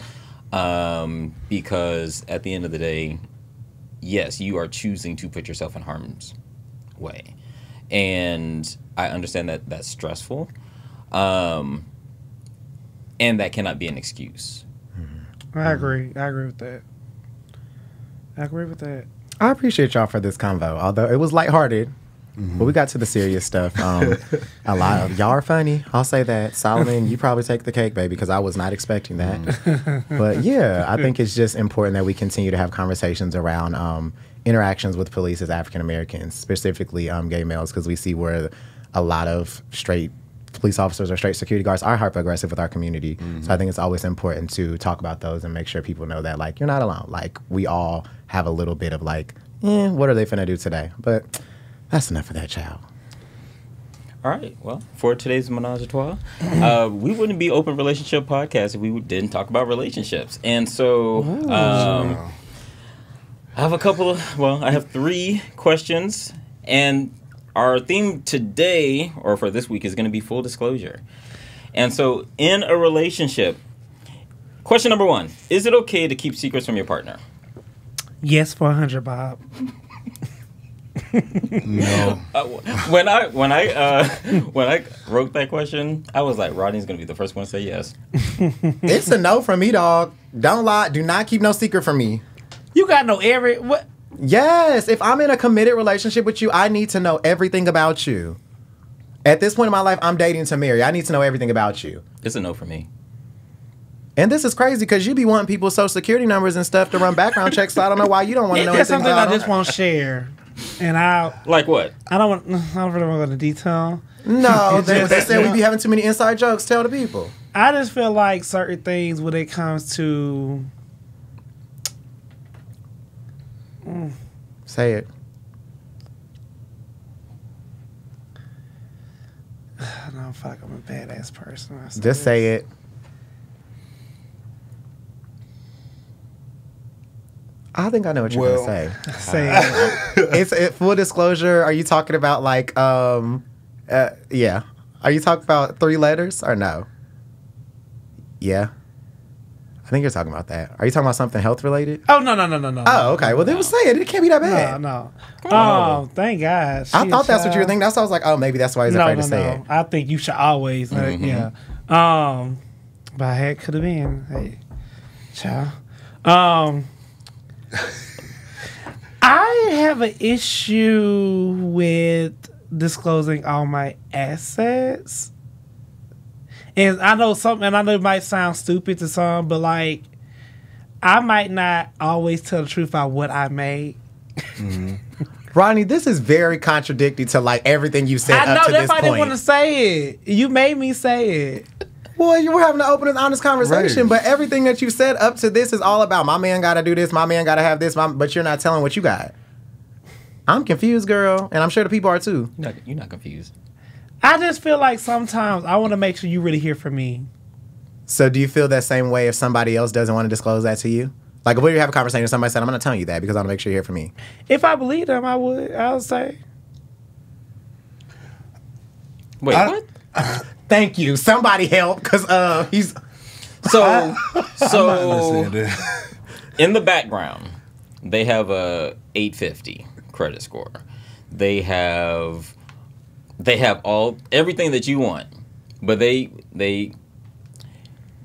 because at the end of the day, yes, you are choosing to put yourself in harm's way. And I understand that that's stressful, and that cannot be an excuse. I agree with that. I appreciate y'all for this convo. Although it was lighthearted, But we got to the serious stuff. A lot of y'all are funny. I'll say that. Solomon, you probably take the cake, baby, because I was not expecting that. But yeah, I think it's just important that we continue to have conversations around interactions with police as African Americans, specifically gay males, because we see where a lot of straight police officers or straight security guards are hyper-aggressive with our community. So I think it's always important to talk about those and make sure people know that, like, you're not alone. Like, we all have a little bit of, like, what are they finna do today? But that's enough of that, child. All right. Well, for today's menage a trois, we wouldn't be Open Relationship Podcast if we didn't talk about relationships. And so I have I have 3 questions. And our theme today, or for this week, is going to be full disclosure. And so in a relationship, question number 1, is it okay to keep secrets from your partner? Yes, for 100, Bob. No. When I wrote that question, I was like, Rodney's gonna be the first one to say yes. It's a no from me, dog. Don't lie. Do not keep no secret from me. You got no what? Yes. If I'm in a committed relationship with you, I need to know everything about you. At this point in my life, I'm dating to marry. I need to know everything about you. It's a no for me. And this is crazy because you be wanting people's social security numbers and stuff to run background checks, so I don't know why you don't want to know That's anything something about I just won't share. And Like what? I don't really want to go into detail. No, they said we be having too many inside jokes. Tell the people. I just feel like certain things when it comes to... Say it. No, fuck, I'm a badass person. Just say it. I think I know what you're going to say. Say it. It's full disclosure. Are you talking about like, yeah. Are you talking about 3 letters or no? Yeah. I think you're talking about that. Are you talking about something health related? Oh, no. Oh, okay. Well, then say it. It can't be that bad. No. Oh, thank God. I thought that's what you were thinking. That's why I was like, oh, maybe that's why he's afraid to say it. I think you should always, yeah. But I had could have been. Hey, child. I have an issue with disclosing all my assets. And I know it might sound stupid to some, but like, I might not always tell the truth about what I made. Rodney, this is very contradictory to like everything you said up to this point. I know, that's why I didn't want to say it. You made me say it. Well, you were having an open and honest conversation, right. But everything that you said up to this is all about my man got to do this, my man got to have this, but you're not telling what you got. I'm confused, girl, and I'm sure the people are too. You're not confused. I just feel like sometimes I want to make sure you really hear from me. So do you feel that same way if somebody else doesn't want to disclose that to you? Like if we have a conversation and somebody said, I'm not telling you that because I want to make sure you hear from me. If I believe them, I would. I would say. Wait, what? Thank you. Somebody help, because he's... So in the background, they have a 850 credit score. They have everything that you want, but they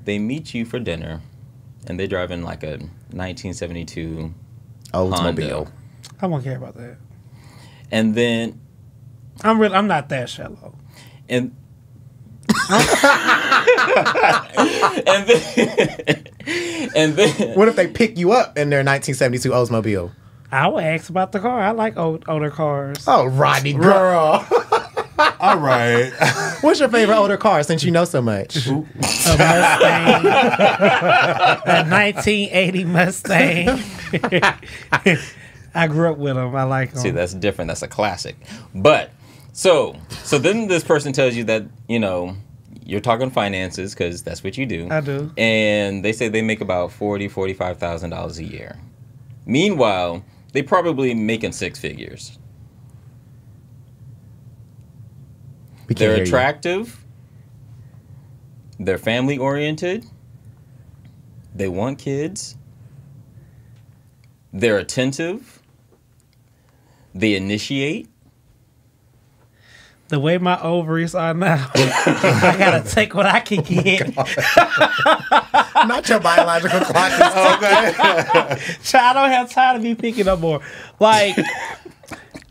meet you for dinner, and they drive in like a 1972 Oldsmobile. I won't care about that. And then I'm not that shallow. And and then what if they pick you up in their 1972 Oldsmobile? I would ask about the car. I like older cars. Oh, Rodney, girl. All right. What's your favorite older car since you know so much? A Mustang. A 1980 Mustang. I grew up with them. I like them. See, that's different. That's a classic. But so then this person tells you that, you're talking finances because that's what you do. I do. And they say they make about $45,000 a year. Meanwhile, they probably making 6 figures. They're attractive. They're family oriented. They want kids. They're attentive. They initiate. The way my ovaries are now, I gotta take what I can get. Not your biological clock. Okay. I don't have time to be picking up more. Like,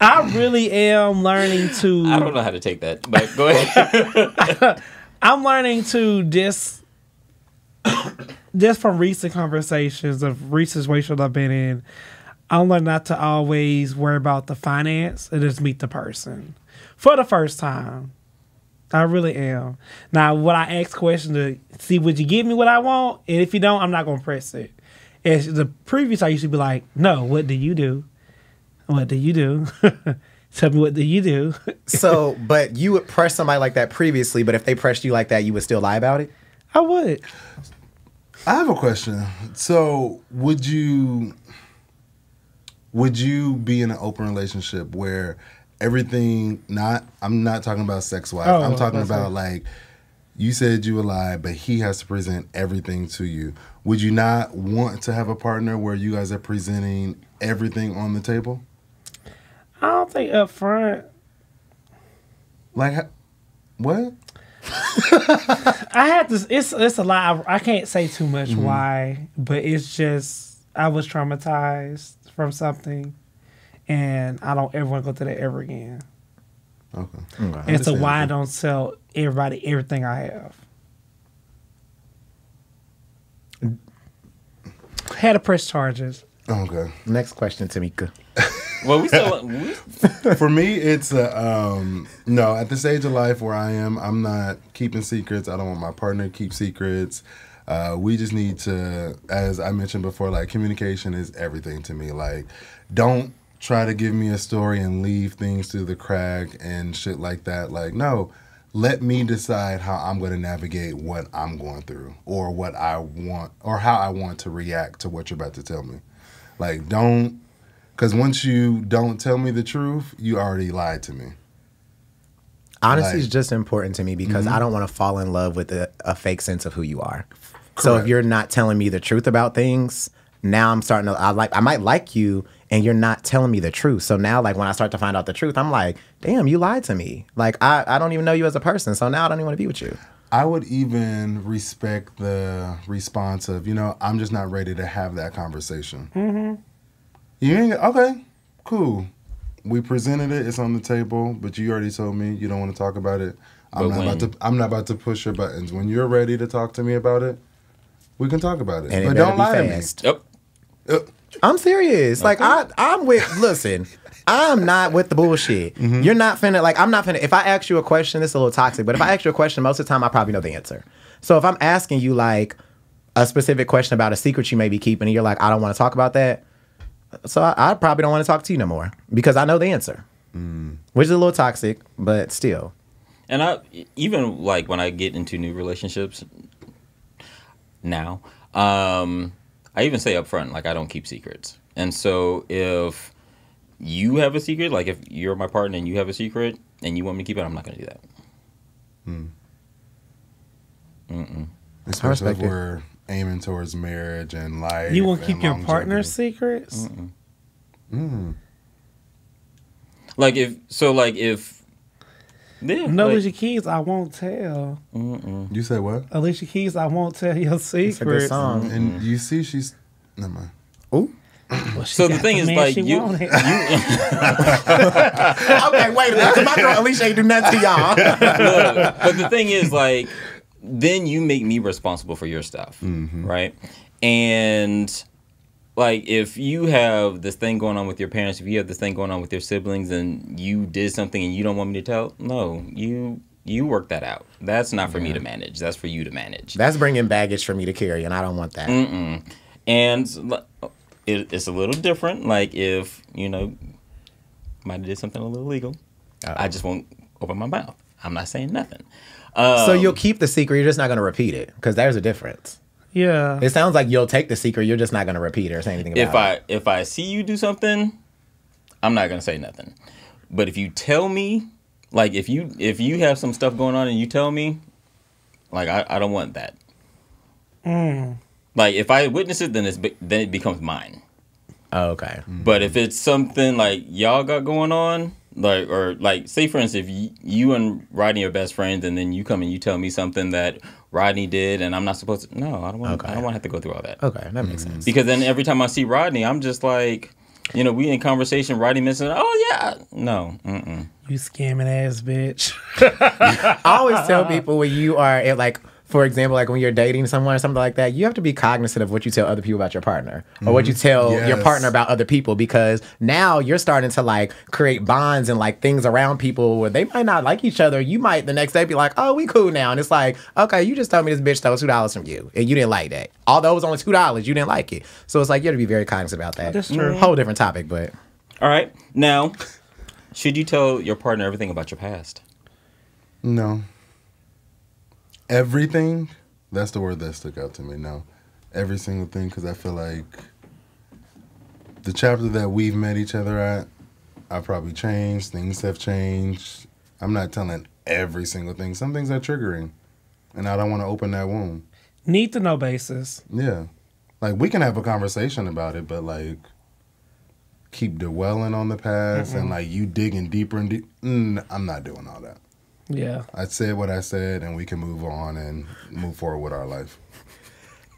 I really am learning to. I don't know how to take that, but go ahead. I'm learning to just from recent conversations of recent situations I've been in, I'm learning not to always worry about the finance and just meet the person for the first time. I really am. Now, would I ask questions to see would you give me what I want? And if you don't, I'm not going to press it. As the previous, I used to be like, no, what do you do? What do you do? Tell me, what do you do? So, but you would press somebody like that previously, but if they pressed you like that, you would still lie about it? I would. I have a question. So, would you be in an open relationship where everything I'm not talking about sex-wise. I'm talking about like you said you would lie, but he has to present everything to you. Would you not want to have a partner where you guys are presenting everything on the table? I don't think up front. Like, what? I had this. It's a lot. I can't say too much why, but it's just I was traumatized from something, and I don't ever want to go through that ever again. Okay. And so why I don't tell everybody everything I have. Had to press charges. Okay. Next question, Tamika. Well, For me, it's no. At the stage of life where I am, I'm not keeping secrets. I don't want my partner to keep secrets. We just need to, as I mentioned before, like communication is everything to me. Like, don't try to give me a story and leave things through the crack and shit like that. Like, no, let me decide how I'm going to navigate what I'm going through or what I want or how I want to react to what you're about to tell me. Like, don't, because once you don't tell me the truth, you already lied to me. Honesty is just important to me because I don't want to fall in love with a fake sense of who you are. Correct. So if you're not telling me the truth about things, now I'm starting to, I might like you and you're not telling me the truth. So now, like, when I start to find out the truth, I'm like, damn, you lied to me. Like, I don't even know you as a person. So now I don't even want to be with you. I would even respect the response of, I'm just not ready to have that conversation. Mm-hmm. You ain't, okay, cool. We presented it. It's on the table, but you already told me you don't want to talk about it. I'm not about to push your buttons. When you're ready to talk to me about it, we can talk about it. And but it don't lie fast. to me. Yep. I'm serious. Okay. Like, I'm with, listen, I'm not with the bullshit. Mm-hmm. You're not finna, like, I'm not finna, if I ask you a question, it's a little toxic, but if I ask you a question, most of the time I probably know the answer. So if I'm asking you, like, a specific question about a secret you may be keeping, and you're like, I don't want to talk about that, so I probably don't want to talk to you no more because I know the answer, which is a little toxic, but still. And I even like when I get into new relationships now, I even say up front, like, I don't keep secrets. And so if you have a secret, like if you're my partner and you have a secret and you want me to keep it, I'm not going to do that. Especially if we're aiming towards marriage and life. You won't keep your partner's secrets? Like if yeah, no, Alicia Keys, I won't tell. You say what? Alicia Keys, I won't tell your secrets. It's a good song. And you see, she's never mind. Ooh. Well, so the thing is, like, you Okay, wait a minute, because my girl Alicia ain't do nothing to y'all. Look, but the thing is, like, then you make me responsible for your stuff, right? And like, if you have this thing going on with your parents, if you have this thing going on with your siblings, and you did something and you don't want me to tell, no, you work that out. That's not for me to manage. That's for you to manage. That's bringing baggage for me to carry, and I don't want that. And it's a little different. Like, if, might have did something a little illegal, I just won't open my mouth. I'm not saying nothing. So you'll keep the secret, you're just not going to repeat it, because there's a difference. Yeah. It sounds like you'll take the secret, you're just not going to repeat it or say anything about it. If I see you do something, I'm not going to say nothing. But if you tell me, like, if you have some stuff going on and you tell me, like, I don't want that. Like, if I witness it, then it becomes mine. Oh, okay. But if it's something like y'all got going on, like, or like, say for instance, if you and Rodney are best friends, and then you come and you tell me something that Rodney did, and I'm not supposed to. No, I don't want. I don't want to have to go through all that. Okay, that makes sense. Because then every time I see Rodney, I'm just like, You know, we in conversation, Rodney mentioned, oh yeah, no, You scamming ass bitch. I always tell people when you are at, like, for example, like when you're dating someone or something like that, you have to be cognizant of what you tell other people about your partner or what you tell your partner about other people, because now you're starting to like create bonds and like things around people where they might not like each other. You might the next day be like, oh, we cool now. And it's like, okay, you just told me this bitch stole $2 from you and you didn't like that. Although it was only $2, you didn't like it. So it's like, you have to be very cognizant about that. That's true. Whole different topic, but. All right. Now, should you tell your partner everything about your past? No. Everything? That's the word that stuck out to me. No. Every single thing, because I feel like the chapter that we've met each other at, I've probably changed. Things have changed. I'm not telling every single thing. Some things are triggering, and I don't want to open that wound. Need to know basis. Yeah. Like, we can have a conversation about it, but, like, keep dwelling on the past and, like, you digging deeper and deep. I'm not doing all that. Yeah. I said what I said, and we can move on and move forward with our life.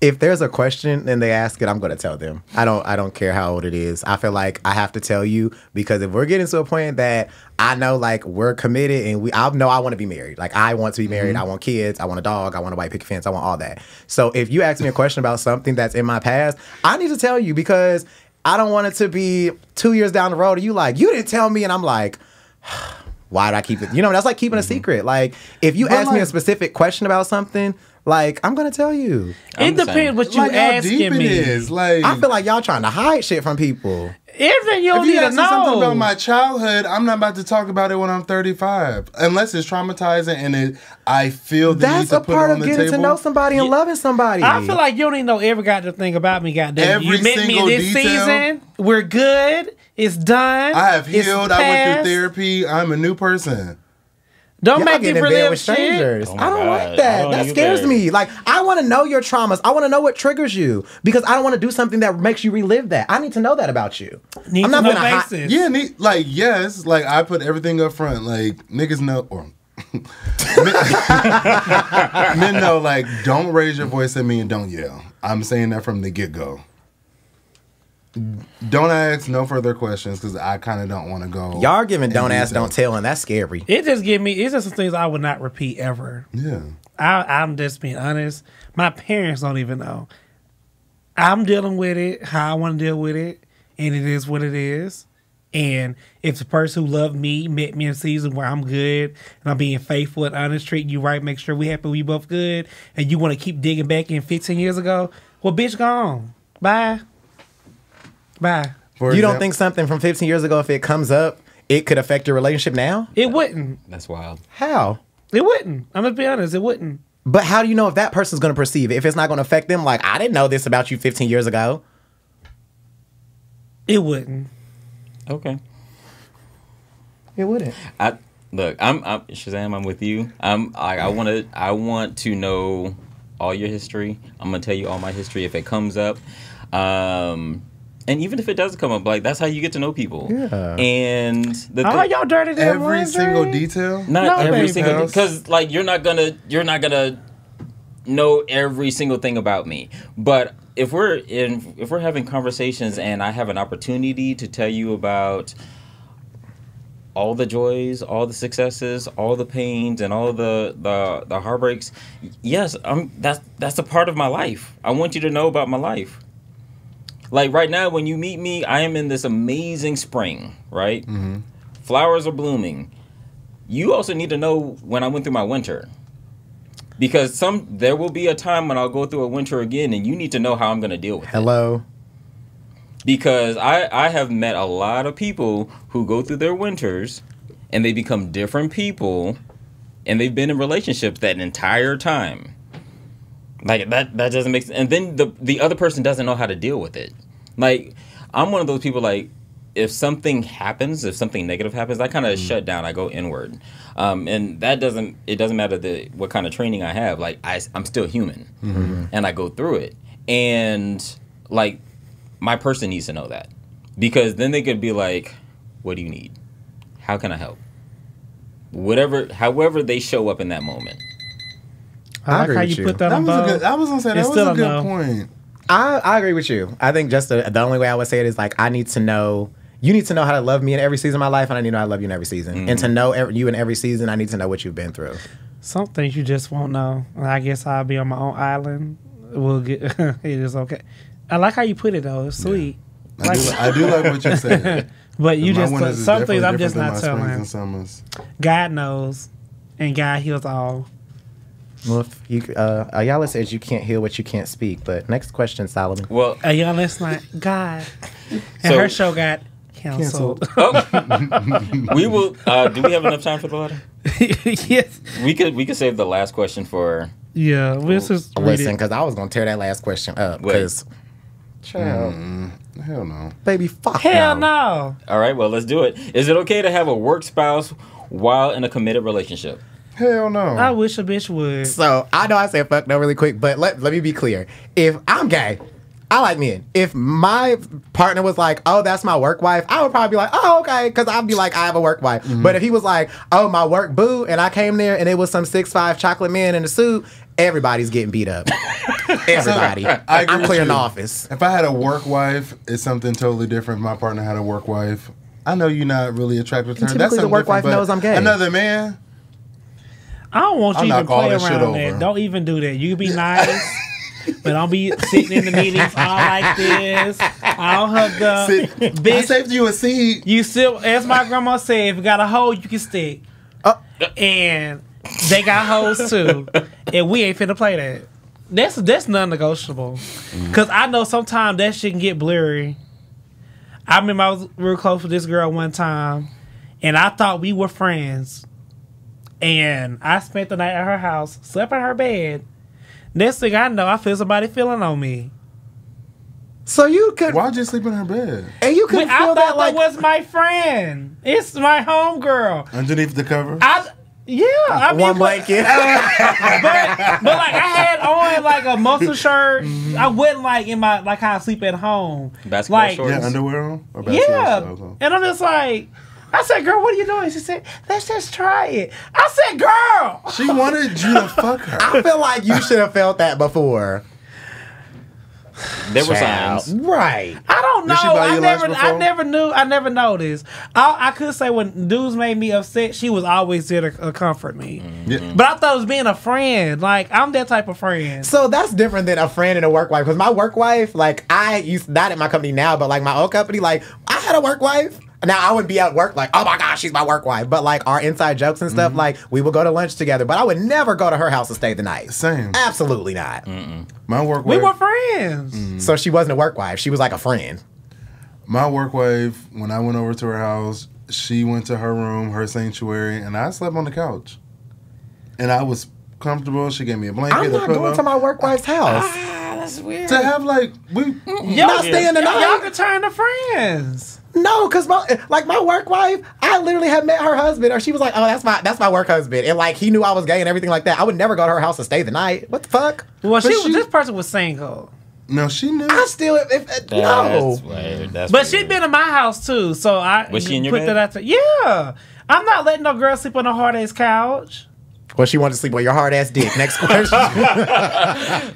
If there's a question and they ask it, I'm going to tell them. I don't care how old it is. I feel like I have to tell you, because if we're getting to a point that I know like we're committed and I know I want to be married. Like I want to be married. I want kids. I want a dog. I want a white picket fence. I want all that. So if you ask me a question about something that's in my past, I need to tell you, because I don't want it to be 2 years down the road and you like, you didn't tell me, and I'm like, why did I keep it? You know, that's like keeping a secret. Like, if you ask me a specific question about something, like, I'm going to tell you. It depends what you like asking how deep me. It is. Like, I feel like y'all trying to hide shit from people. Everything you don't if you need to ask me something about know. my childhood, I'm not about to talk about it when I'm 35. Unless it's traumatizing and I feel the need That's to a put part it on of the getting table. to know somebody and loving somebody. I feel like you don't even know every goddamn thing about me, goddamn. Every You met me in single this detail. season. We're good. It's done. I have It's healed. I went past. through therapy. I'm a new person. Don't Y'all make me getting in bed relive with shit. strangers. Oh my I don't God. like I that. don't That either. scares me. Like, I want to know your traumas. I want to know what triggers you, because I don't want to do something that makes you relive that. I need to know that about you. Need I'm to not know gonna hide. basis. Yeah, like, yes, like, I put everything up front. Like, niggas know, or men know, like, don't raise your voice at me and don't yell. I'm saying that from the get-go. Don't ask no further questions, because I kind of don't want to go. Y'all are giving don't in ask, detail. don't tell, and that's scary. It just give me. It's just some things I would not repeat ever. Yeah. I'm just being honest. My parents don't even know. I'm dealing with it how I want to deal with it, and it is what it is. And if the person who loved me met me in a season where I'm good and I'm being faithful and honest, treating you right, make sure we happy, we both good, and you want to keep digging back in 15 years ago, well, bitch, go on. Bye. Bye. You don't think something from 15 years ago, if it comes up, it could affect your relationship now? It wouldn't. That's wild. How? It wouldn't. I'm going to be honest. It wouldn't. But how do you know if that person's going to perceive it? If it's not going to affect them, like, I didn't know this about you 15 years ago. It wouldn't. Okay. It wouldn't. I'm Shazam. I'm with you. I want to know all your history. I'm gonna tell you all my history if it comes up. And even if it doesn't come up, like, that's how you get to know people. Yeah. And Oh, y'all dirty damn Every laundry. single detail? not No, every baby. single, because like you're not gonna know every single thing about me. But if we're having conversations and I have an opportunity to tell you about all the joys, all the successes, all the pains, and all the heartbreaks, yes, that's a part of my life. I want you to know about my life. Like right now, when you meet me, I am in this amazing spring, right? Mm-hmm. Flowers are blooming. You also need to know when I went through my winter. Because there will be a time when I'll go through a winter again, and you need to know how I'm going to deal with it. Hello. Because I have met a lot of people who go through their winters, and they become different people, and they've been in relationships that entire time. Like, that doesn't make sense. And then the other person doesn't know how to deal with it. Like, I'm one of those people, like, if something negative happens, I kind of shut down. I go inward. And it doesn't matter what kind of training I have. Like, I'm still human. Mm-hmm. And I go through it. And, like, my person needs to know that. Because then they could be like, what do you need? How can I help? However they show up in that moment. I like agree how with you you. put that on both. I was going to say, that It's was still a a good no. point. I agree with you. I think just the only way I would say it is like I need to know. You need to know how to love me in every season of my life, and I need to know how to love you in every season. And to know you in every season, I need to know what you've been through. Some things you just won't know. I guess I'll be on my own island. We'll get it is okay. I like how you put it though. It's sweet. Yeah. I do like what you said. But you just some things I'm definitely just not different than my telling. springs and summers. God knows, and God heals all. Well, if you, Ayala says you can't heal what you can't speak. But next question, Solomon. Well, Ayala's not God, and So- her show got canceled. we will. Do we have enough time for the letter? Yes. We could save the last question for. Yeah. Let's just read Listen, it. because I was gonna tear that last question up. Wait. Because, Hell no. baby, fuck Hell no. no. All right. Well, let's do it. Is it okay to have a work spouse while in a committed relationship? Hell no. I wish a bitch would. So I know I said fuck no really quick, but let me be clear. If I'm gay, I like men. If my partner was like, oh, that's my work wife, I would probably be like, oh, okay, because I'd be like, I have a work wife. But if he was like, oh, my work boo, and I came there and it was some 6'5" chocolate man in a suit, everybody's getting beat up. Everybody. I agree I'm with clearing you. the office. If I had a work wife, it's something totally different. If my partner had a work wife, I know you're not really attracted to her. Typically That's the something work wife different, but knows I'm gay. Another man, I don't want you I'll to even knock all play that shit around over. that. Don't even do that. You can be nice, but don't be sitting in the meetings all like this. All hugged up. I Bitch, saved you a seat. you still, as my grandma said, if you got a hole, you can stick. And they got holes too. And we ain't finna play that. That's non-negotiable. Because I know sometimes that shit can get blurry. I remember I was real close with this girl one time, and I thought we were friends. And I spent the night at her house, slept in her bed. Next thing I know, I feel somebody feeling on me. So you could, Why'd you sleep in her bed? and you could But I feel thought that that like, was my friend. It's my homegirl. Underneath the cover? I mean, one blanket. but like I had on like a muscle shirt. I wasn't like in my like how I sleep at home. Basketball like, shorts? Yeah, underwear on? Or basketball Yeah, shorts on? and I'm just like, I said, "Girl, what are you doing?" She said, "Let's just try it." I said, "Girl." She wanted you to fuck her. I feel like you should have felt that before. There were Child. signs. Right. I don't know. Did she buy you lunch I before? never knew. I never noticed. I could say when dudes made me upset, she was always there to comfort me. Yeah. But I thought it was being a friend. Like I'm that type of friend. So that's different than a friend and a work wife. Because my work wife, like I used not at my company now, but like my old company, like I had a work wife. Now I wouldn't be at work like, oh my gosh, she's my work wife. But like our inside jokes and stuff, like we would go to lunch together. But I would never go to her house and stay the night. Same. Absolutely not. My work We wife. were friends. So she wasn't a work wife. She was like a friend. My work wife, when I went over to her house, she went to her room, her sanctuary, and I slept on the couch. And I was comfortable. She gave me a blanket, I'm a not pillow. going to my work wife's house. That's weird. To have like Not staying the Y'all night. could turn to friends. No, because my work wife, I literally had met her husband, or she was like, oh, that's my work husband, and like he knew I was gay and everything like that. I would never go to her house and stay the night. What the fuck? Well, she- this person was single. no, she knew. I still no. That's weird. That's But weird. she'd been in my house too, so I Was she in your put bed? that out there. Yeah, I'm not letting no girl sleep on a hard ass couch. Well, she wanted to sleep on your hard ass dick. Next question.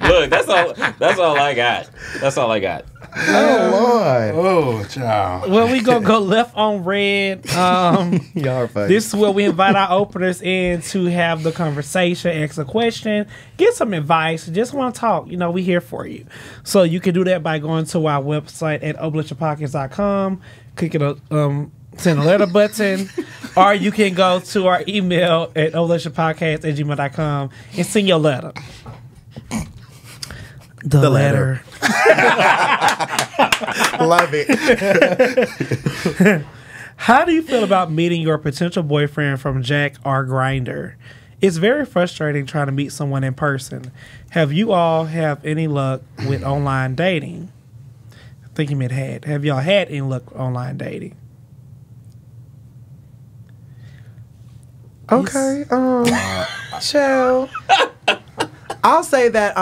Look, that's all I got. That's all I got. Oh Lord. Oh, child. Well, we gonna go left on red. Y'all are funny. This is where we invite our openers in to have the conversation, ask a question, get some advice, just want to talk. You know, we here for you. So you can do that by going to our website at openrelationshippodcast.com, clicking the send a letter button, or you can go to our email at openrelationshippodcast@gmail.com and send your letter. The letter. Love it. How do you feel about meeting your potential boyfriend from Jack or Grindr? It's very frustrating trying to meet someone in person. Have you all have any luck with online dating? I think you meant had. Have y'all had any luck with online dating? Okay. Chill. I'll say that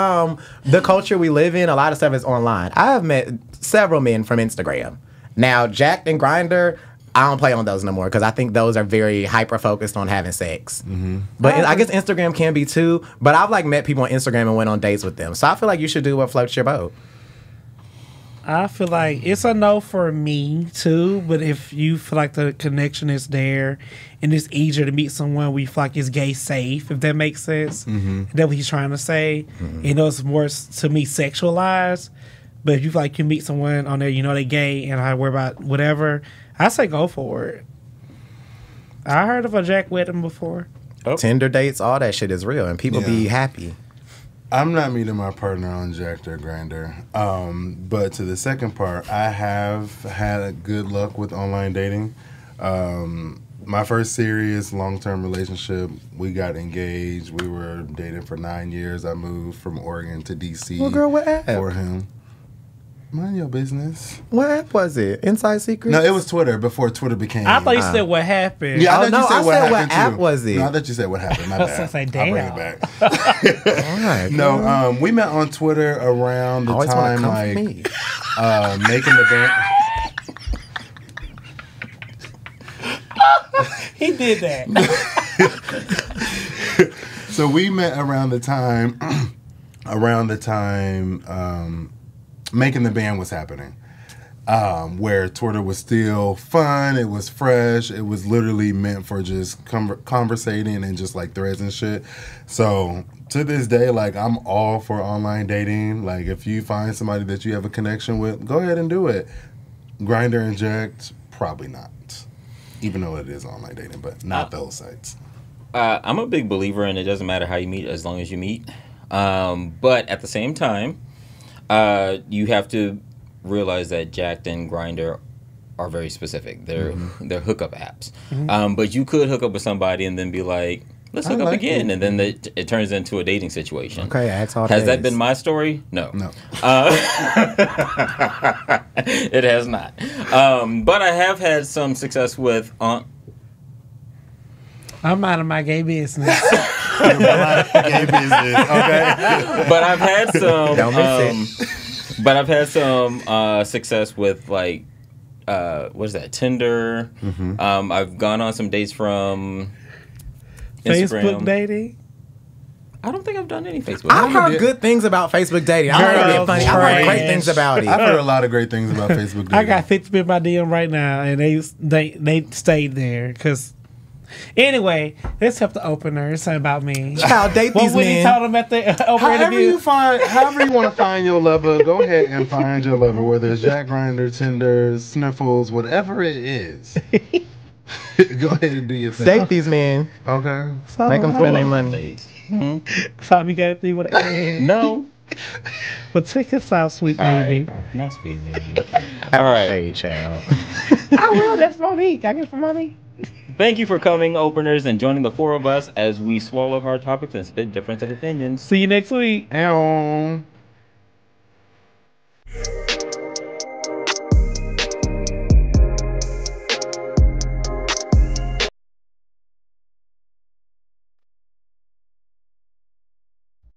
the culture we live in, a lot of stuff is online. I have met several men from Instagram. Now, Jack and Grindr, I don't play on those no more because I think those are very hyper focused on having sex. But I guess Instagram can be too. But I've like met people on Instagram and went on dates with them. So I feel like you should do what floats your boat. I feel like it's a no for me too, but if you feel like the connection is there and it's easier to meet someone where you feel like it's gay safe, if that makes sense, that's what he's trying to say. You know, it's more to me sexualized, but if you feel like you meet someone on there, you know they gay and I worry about whatever, I say go for it. I heard of a Jack wedding before. Tinder dates, all that shit is real, and people be happy. I'm not meeting my partner on Jack'd or Grindr. But to the second part, I have had good luck with online dating. My first serious long-term relationship, we got engaged. We were dating for 9 years. I moved from Oregon to D.C. Well, girl, what app? For him. Mind your business. What app was it? Inside Secrets? No, it was Twitter before Twitter became. I thought you said what happened. Yeah, I Oh, thought you said I what said happened what app too. was it? No, I thought you said what happened. My I was bad. gonna say, I'll bring damn. it back. All right. No, we met on Twitter around the always time wanna come for like me. making the band. He did that. So we met around the time, making the band was happening. Where Twitter was still fun, it was fresh, it was literally meant for just conversating and just like threads and shit. So to this day, like I'm all for online dating. Like if you find somebody that you have a connection with, go ahead and do it. Grindr and Jack'd, probably not. Even though it is online dating, but not those sites. I'm a big believer in it doesn't matter how you meet as long as you meet. But at the same time, you have to realize that Jack'd and Grindr are very specific. They're hookup apps. But you could hook up with somebody and then be like, let's hook up again. And then it turns into a dating situation. Okay, that's all. Has that been my story? No. No. It has not. But I have had some success with... I'm out of my gay business. Gay business, okay? But I've had some... Don't miss it. But I've had some success with like, what is that? Tinder. I've gone on some dates from Instagram. Facebook dating. I don't think I've done any Facebook. I've heard good things about Facebook dating. I'm not being funny. I've heard great things about it. I've heard a lot of great things about Facebook dating. I got 50 in my DM right now, and they stayed there because. Anyway, let's help the opener. It's not about me. Child, date What these Whitney men. told him at the opener However interview. you want to find your lover, go ahead and find your lover. Whether it's Jack Grindr, Tinder, Sniffles, whatever it is. Go ahead and do your thing. Date these men. Okay. Make them spend their money. So you got to do what? No. But check this out, sweet baby. Not speed. All right. Hey, child. I will. That's Monique. I get it from Monique. Thank you for coming, openers, and joining the four of us as we swallow hard topics and spit different opinions. See you next week. Ow.